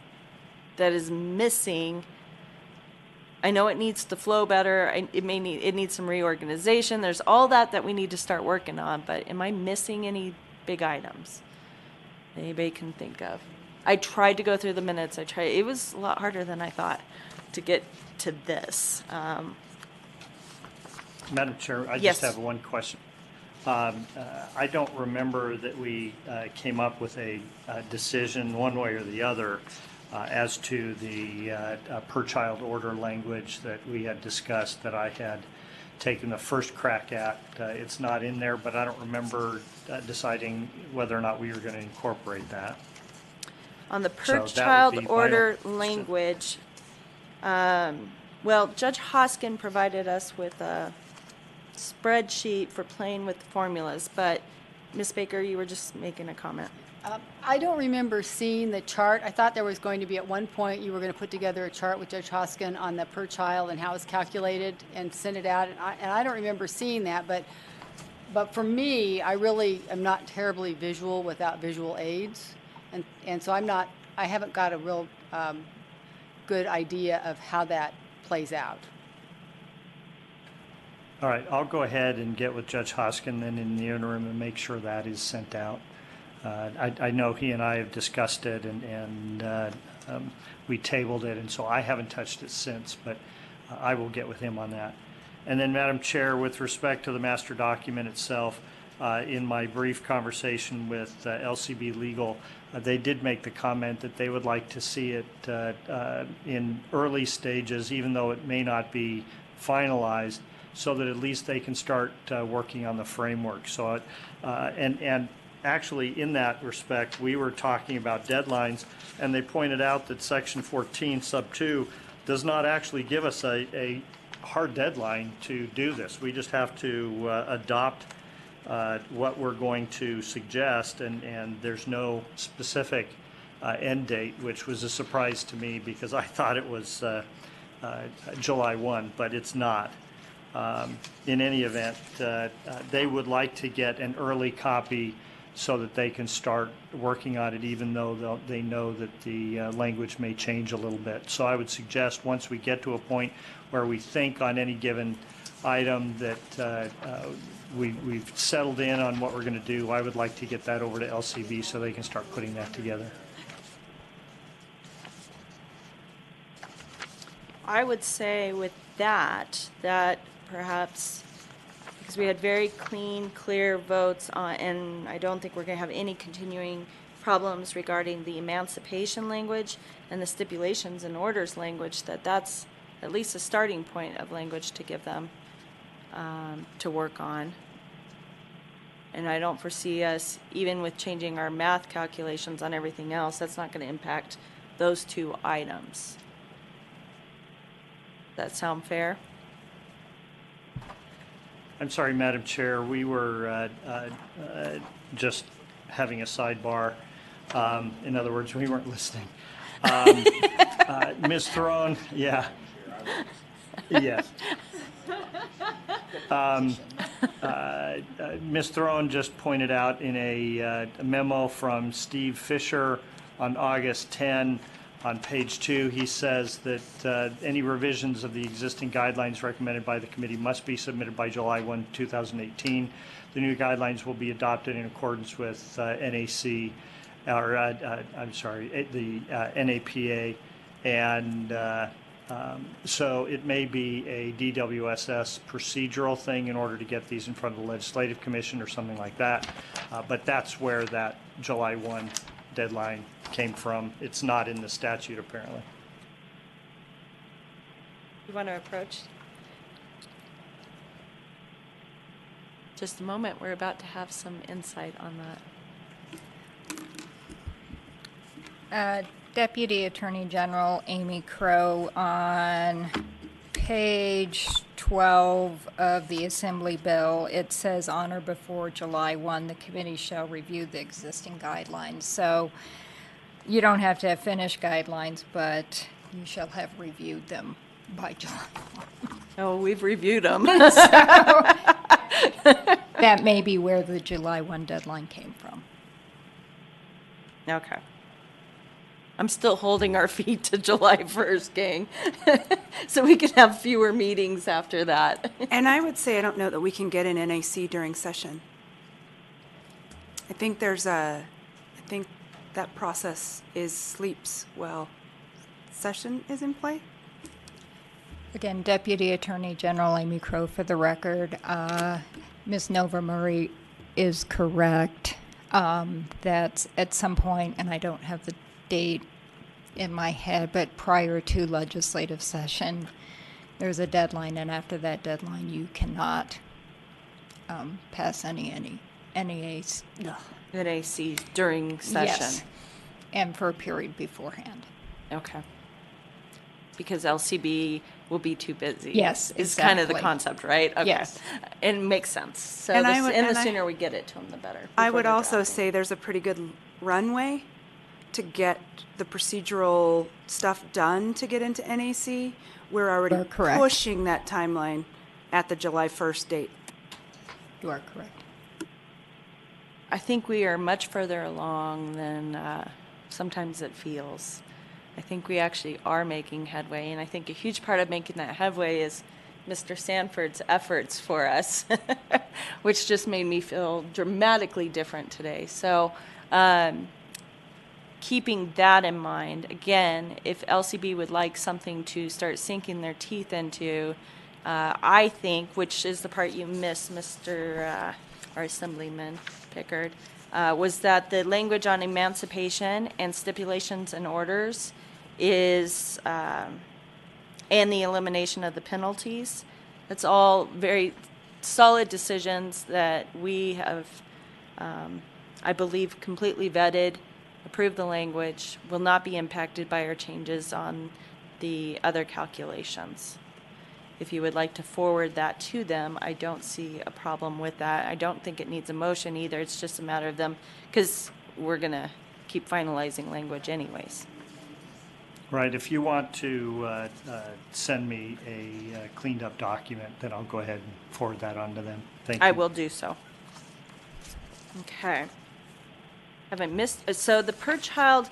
that is missing? I know it needs to flow better. It needs some reorganization. There's all that we need to start working on, but am I missing any big items anybody can think of? I tried to go through the minutes. It was a lot harder than I thought to get to this. Madam Chair, I Yes. just have one question. I don't remember that we came up with a decision one way or the other as to the per child order language that we had discussed, that I had taken the first crack at. It's not in there, but I don't remember deciding whether or not we were going to incorporate that. On the So per that would child be order final. language, Judge Hoskin provided us with a spreadsheet for playing with the formulas, but Ms. Baker, you were just making a comment. I don't remember seeing the chart. I thought there was going to be, at one point, you were going to put together a chart with Judge Hoskin on the per child and how it's calculated and send it out. And I don't remember seeing that, but for me, I really am not terribly visual without visual aids. And so I haven't got a real good idea of how that plays out. All right, I'll go ahead and get with Judge Hoskin then in the interim and make sure that is sent out. I know he and I have discussed it, and we tabled it, and so I haven't touched it since, but I will get with him on that. And then, Madam Chair, with respect to the master document itself, in my brief conversation with LCB Legal, they did make the comment that they would like to see it in early stages, even though it may not be finalized, so that at least they can start working on the framework. So, and actually, in that respect, we were talking about deadlines, and they pointed out that Section 14, Sub 2, does not actually give us a hard deadline to do this. We just have to adopt what we're going to suggest, and there's no specific end date, which was a surprise to me because I thought it was July 1, but it's not. In any event, they would like to get an early copy so that they can start working on it, even though they know that the language may change a little bit. So I would suggest once we get to a point where we think on any given item that we've settled in on what we're going to do, I would like to get that over to LCB so they can start putting that together. I would say with that perhaps, because we had very clean, clear votes on, and I don't think we're going to have any continuing problems regarding the emancipation language and the stipulations and orders language, that's at least a starting point of language to give them to work on. And I don't foresee us, even with changing our math calculations on everything else, that's not going to impact those two items. Does that sound fair? I'm sorry, Madam Chair, we were just having a sidebar. In other words, we weren't listening. Ms. Throne, yeah. Yes. Ms. Throne just pointed out in a memo from Steve Fisher on August 10, on page 2, he says that any revisions of the existing guidelines recommended by the committee must be submitted by July 1, 2018. The new guidelines will be adopted in accordance with NAC, or the NAPA, and so it may be a DWSS procedural thing in order to get these in front of the Legislative Commission or something like that, but that's where that July 1 deadline came from. It's not in the statute, apparently. You want to approach? Just a moment. We're about to have some insight on that. Deputy Attorney General Amy Crow, on page 12 of the Assembly bill, it says on or before July 1, the committee shall review the existing guidelines. So you don't have to have finished guidelines, but you shall have reviewed them by July 1. Oh, we've reviewed them. That may be where the July 1 deadline came from. Okay. I'm still holding our feet to July 1st, gang. So we can have fewer meetings after that. And I would say I don't know that we can get an NAC during session. I think that process sleeps while session is in play. Again, Deputy Attorney General Amy Crow for the record. Ms. Nova Murray is correct. That's at some point, and I don't have the date in my head, but prior to legislative session, there's a deadline, and after that deadline, you cannot pass any NAC during session. Yes, and for a period beforehand. Okay. Because LCB will be too busy. Yes, Is kind of the exactly. concept, right? Okay. Yes. It makes sense. So And the sooner we get it to them, the better. I before would they're also drafting. say there's a pretty good runway to get the procedural stuff done to get into NAC. We're already You're correct. pushing that timeline at the July 1st date. You are correct. I think we are much further along than sometimes it feels. I think we actually are making headway, and I think a huge part of making that headway is Mr. Sanford's efforts for us, which just made me feel dramatically different today. So keeping that in mind, again, if LCB would like something to start sinking their teeth into, I think, which is the part you missed, Mr. Our Assemblyman Pickard, was that the language on emancipation and stipulations and orders is, and the elimination of the penalties. That's all very solid decisions that we have I believe, completely vetted, approved the language, will not be impacted by our changes on the other calculations. If you would like to forward that to them, I don't see a problem with that. I don't think it needs a motion either. It's just a matter of them, because we're going to keep finalizing language anyways. Right, if you want to send me a cleaned up document, then I'll go ahead and forward that on to them. Thank you. I will do so. Okay. Have I missed? So the per child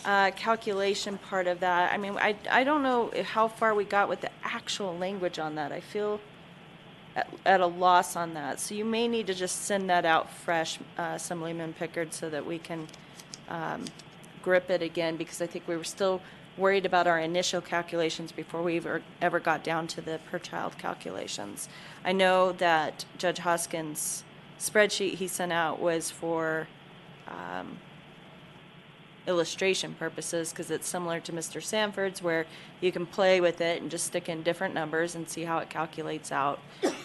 calculation part of that, I mean, I don't know how far we got with the actual language on that. I feel at a loss on that. So you may need to just send that out fresh, Assemblyman Pickard, so that we can grip it again, because I think we were still worried about our initial calculations before we ever got down to the per child calculations. I know that Judge Hoskins' spreadsheet he sent out was for illustration purposes, because it's similar to Mr. Sanford's, where you can play with it and just stick in different numbers and see how it calculates out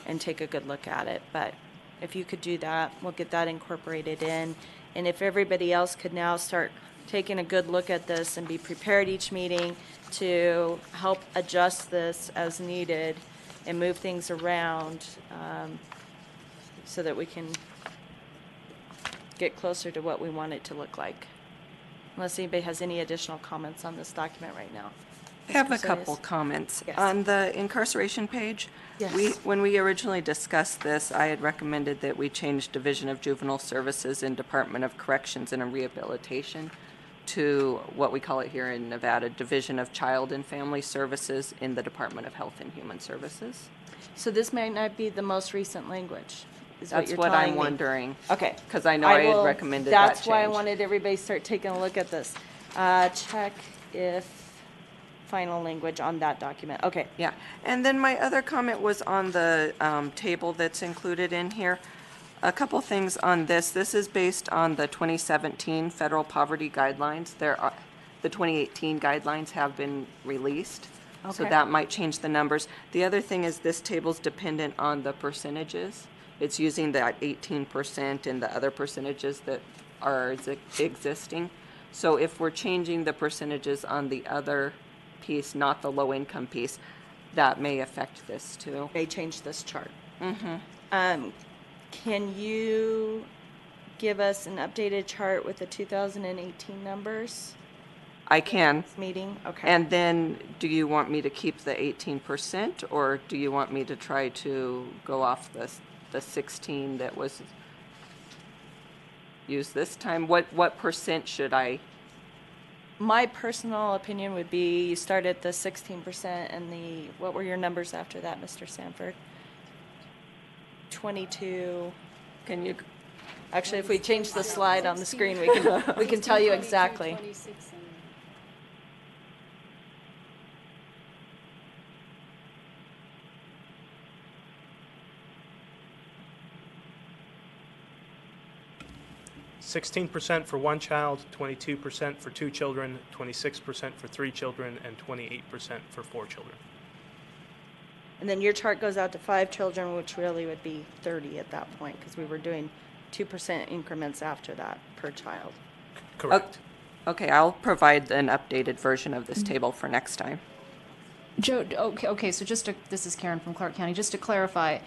and take a good look at it. But if you could do that, we'll get that incorporated in. And if everybody else could now start taking a good look at this and be prepared each meeting to help adjust this as needed and move things around, so that we can get closer to what we want it to look like. Unless anybody has any additional comments on this document right now. I have a Ms. couple Casillas? comments. Yes. On the incarceration page, Yes. when we originally discussed this, I had recommended that we change Division of Juvenile Services in Department of Corrections and Rehabilitation to what we call it here in Nevada, Division of Child and Family Services in the Department of Health and Human Services. So this may not be the most recent language, is what That's you're what telling I'm me. wondering. Okay. Because I know I had will- recommended that change. That's why I wanted everybody to start taking a look at this. Check if final language on that document. Okay. Yeah, and then my other comment was on the table that's included in here. A couple things on this. This is based on the 2017 Federal Poverty Guidelines. The 2018 guidelines have been released, so Okay. that might change the numbers. The other thing is this table's dependent on the percentages. It's using that 18% and the other percentages that are existing. So if we're changing the percentages on the other piece, not the low-income piece, that may affect this too. May change this chart. Can you give us an updated chart with the 2018 numbers? I can. Meeting? Okay. And then, do you want me to keep the 18%, or do you want me to try to go off the 16 that was used this time? What percent should I? My personal opinion would be you start at the 16% and what were your numbers after that, Mr. Sanford? 22. Can you? Actually, if we change the slide on the screen, we can tell you exactly. 16% for one child, 22% for two children, 26% for three children, and 28% for four children. And then your chart goes out to 5 children, which really would be 30 at that point, because we were doing 2% increments after that per child. Correct. Okay, I'll provide an updated version of this table for next time. Joe, okay, so this is Karen from Clark County. Just to clarify,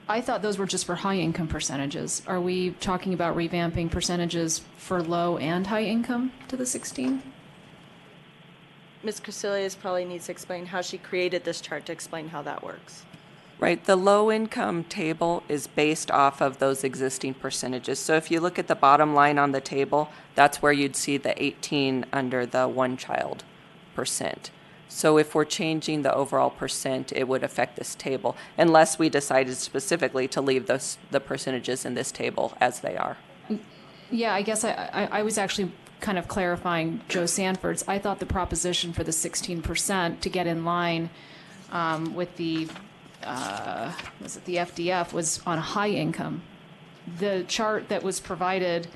I thought those were just for high income percentages. Are we talking about revamping percentages for low and high income to the 16? Ms. Casillas probably needs to explain how she created this chart to explain how that works. Right, the low-income table is based off of those existing percentages. So if you look at the bottom line on the table, that's where you'd see the 18 under the one-child percent. So if we're changing the overall percent, it would affect this table, unless we decided specifically to leave the percentages in this table as they are. Yeah, I guess I was actually kind of clarifying Joe Sanford's. I thought the proposition for the 16% to get in line with the the FDF was on high income. The chart that was provided,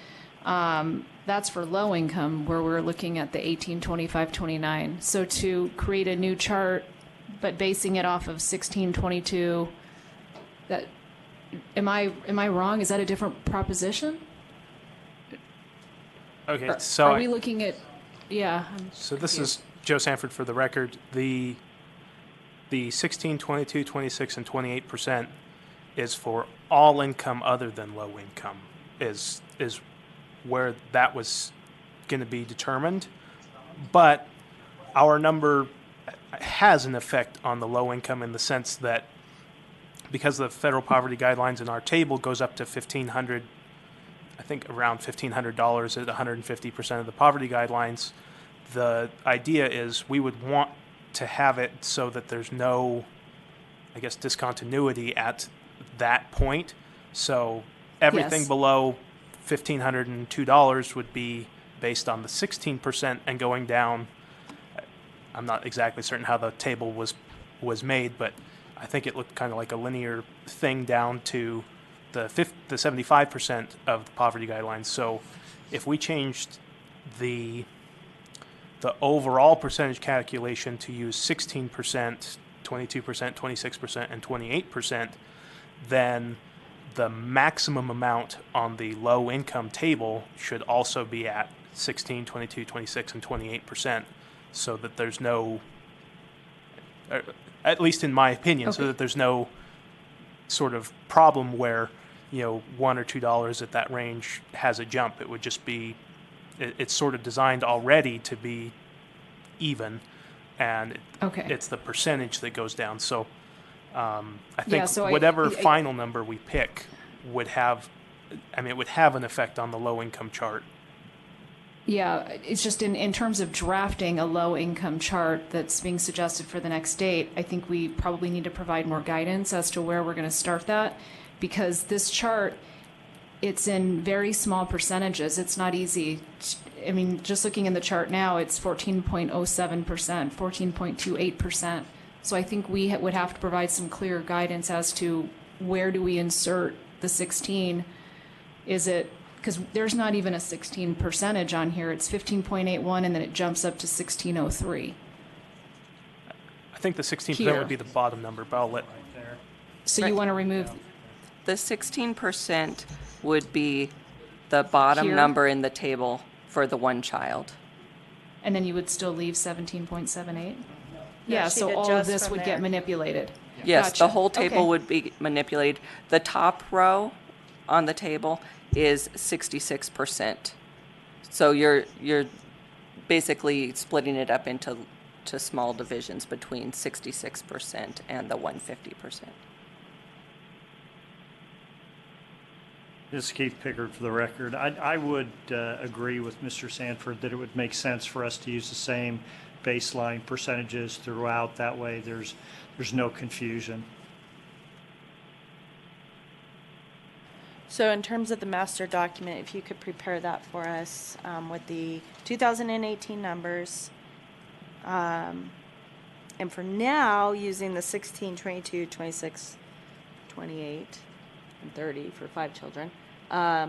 that's for low income, where we're looking at the 18, 25, 29. So to create a new chart, but basing it off of 16, 22, am I wrong? Is that a different proposition? Okay, Or so are we looking at? Yeah. so this is Joe Sanford for the record. The 16, 22, 26, and 28% is for all income other than low income. Is where that was going to be determined, but our number has an effect on the low income in the sense that because the federal poverty guidelines in our table goes up to $1,500, I think around $1,500 at 150% of the poverty guidelines, the idea is we would want to have it so that there's no, I guess, discontinuity at that point. So everything Yes. below $1,502 would be based on the 16% and going down. I'm not exactly certain how the table was made, but I think it looked kind of like a linear thing down to the 75% of the poverty guidelines. So if we changed the overall percentage calculation to use 16%, 22%, 26%, and 28%, then the maximum amount on the low income table should also be at 16, 22, 26, and 28%, so that there's no, at least in my opinion, so that there's no sort of problem where, $1 or $2 at that range has a jump. It would just be, it's sort of designed already to be even, and it's the percentage that goes down. So I think whatever final number we pick would have, it would have an effect on the low income chart. Yeah, it's just in terms of drafting a low income chart that's being suggested for the next date, I think we probably need to provide more guidance as to where we're going to start that, because this chart, it's in very small percentages. It's not easy. Just looking in the chart now, it's 14.07%, 14.28%. So I think we would have to provide some clear guidance as to where do we insert the 16. Is it, because there's not even a 16 percentage on here. It's 15.81, and then it jumps up to 1603. I think the 16% would be the bottom number, but I'll let. So you want to remove the 16% would be the bottom number in the table for the one child. And then you would still leave 17.78? Yeah, so all of this would get manipulated. Yes, Gotcha. the whole table would be manipulated. The top row on the table is 66%. So you're basically splitting it up into small divisions between 66% and the 150%. This is Keith Pickard for the record. I would agree with Mr. Sanford that it would make sense for us to use the same baseline percentages throughout. That way there's no confusion. So in terms of the master document, if you could prepare that for us with the 2018 numbers, and for now, using the 16, 22, 26, 28, and 30 for 5 children,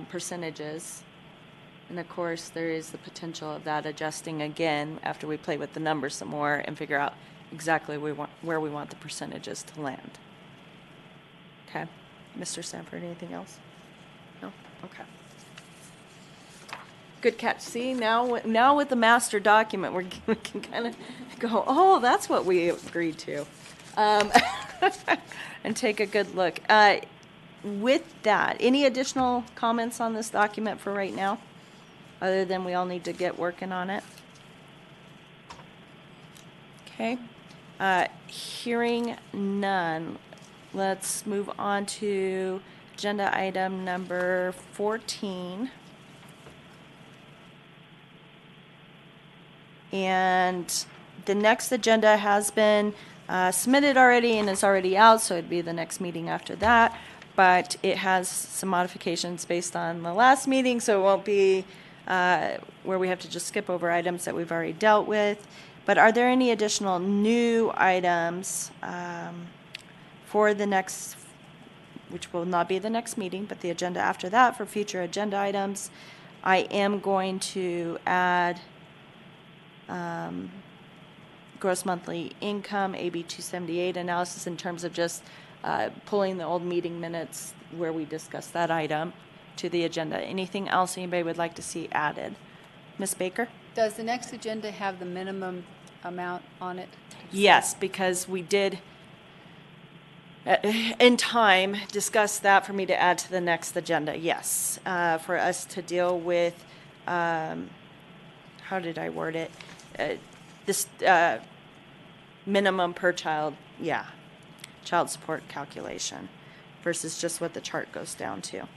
percentages. And of course, there is the potential of that adjusting again after we play with the numbers some more and figure out exactly where we want the percentages to land. Okay. Mr. Sanford, anything else? No? Okay. Good catch. See, now with the master document, we can kind of go, oh, that's what we agreed to. And take a good look. With that, any additional comments on this document for right now? Other than we all need to get working on it? Okay. Hearing none, let's move on to agenda item number 14. And the next agenda has been submitted already and is already out, so it'd be the next meeting after that. But it has some modifications based on the last meeting, so it won't be where we have to just skip over items that we've already dealt with. But are there any additional new items for the next, which will not be the next meeting, but the agenda after that for future agenda items? I am going to add gross monthly income, AB 278 analysis in terms of just pulling the old meeting minutes where we discussed that item to the agenda. Anything else anybody would like to see added? Ms. Baker? Does the next agenda have the minimum amount on it? Yes, because we did, in time, discuss that for me to add to the next agenda, yes. For us to deal with, how did I word it? This minimum per child, yeah, child support calculation versus just what the chart goes down to.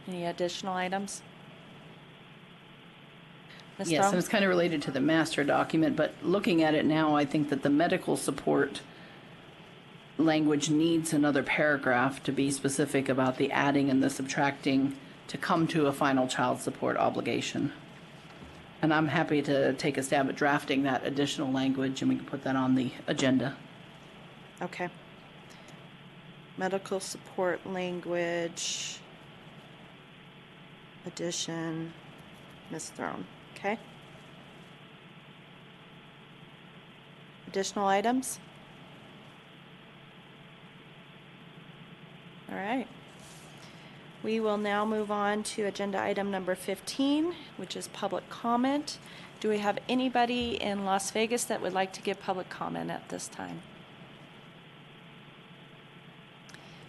Any additional items? Ms. Yes, Thrum? and it's kind of related to the master document, but looking at it now, I think that the medical support language needs another paragraph to be specific about the adding and the subtracting to come to a final child support obligation. And I'm happy to take a stab at drafting that additional language, and we can put that on the agenda. Okay. Medical support language, addition, Ms. Throne. Okay. Additional items? All right. We will now move on to agenda item number 15, which is public comment. Do we have anybody in Las Vegas that would like to give public comment at this time?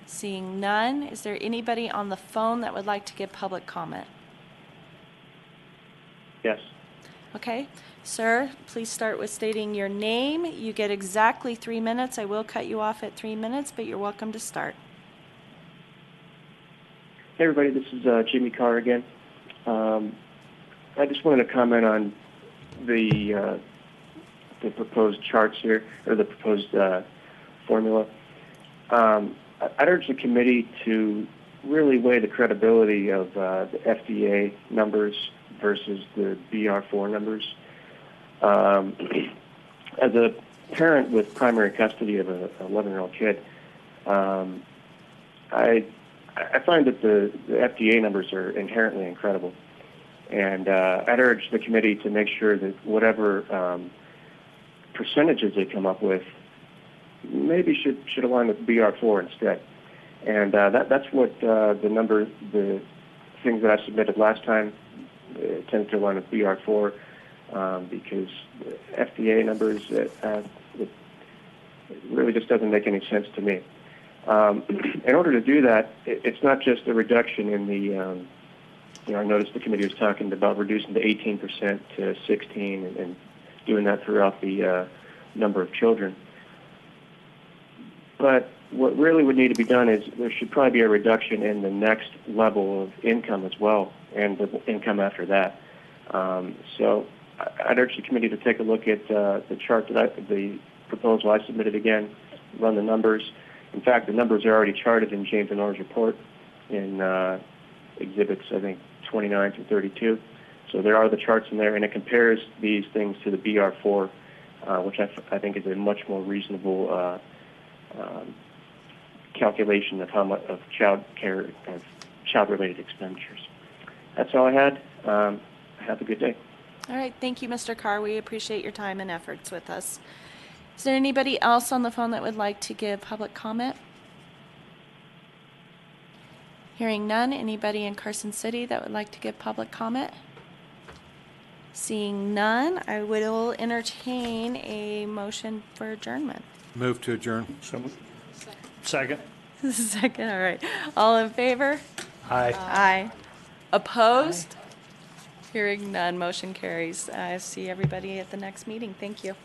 Seeing none, is there anybody on the phone that would like to give public comment? Yes. Okay, sir, please start with stating your name. You get exactly 3 minutes. I will cut you off at 3 minutes, but you're welcome to start. Hey, everybody, this is Jimmy Carr again. I just wanted to comment on the proposed charts here, or the proposed formula. I'd urge the committee to really weigh the credibility of the FDA numbers versus the BR4 numbers. As a parent with primary custody of an 11-year-old kid, I find that the FDA numbers are inherently incredible. And I'd urge the committee to make sure that whatever percentages they come up with maybe should align with BR4 instead. And that's what the things that I submitted last time tend to align with BR4 because FDA numbers, it really just doesn't make any sense to me. In order to do that, it's not just a reduction in the, I noticed the committee was talking about reducing the 18% to 16 and doing that throughout the number of children. But what really would need to be done is there should probably be a reduction in the next level of income as well, and the income after that. So I'd urge the committee to take a look at the chart the proposal I submitted again, run the numbers. In fact, the numbers are already charted in James and Orr's report in exhibits, I think, 29 to 32. So there are the charts in there, and it compares these things to the BR4, which I think is a much more reasonable calculation of how much of child-related expenditures. That's all I had. Have a good day. All right, thank you, Mr. Carr. We appreciate your time and efforts with us. Is there anybody else on the phone that would like to give public comment? Hearing none, anybody in Carson City that would like to give public comment? Seeing none, I will entertain a motion for adjournment. Move to adjourn. Second. Second, all right. All in favor? Aye. Aye. Opposed? Hearing none, motion carries. See everybody at the next meeting. Thank you.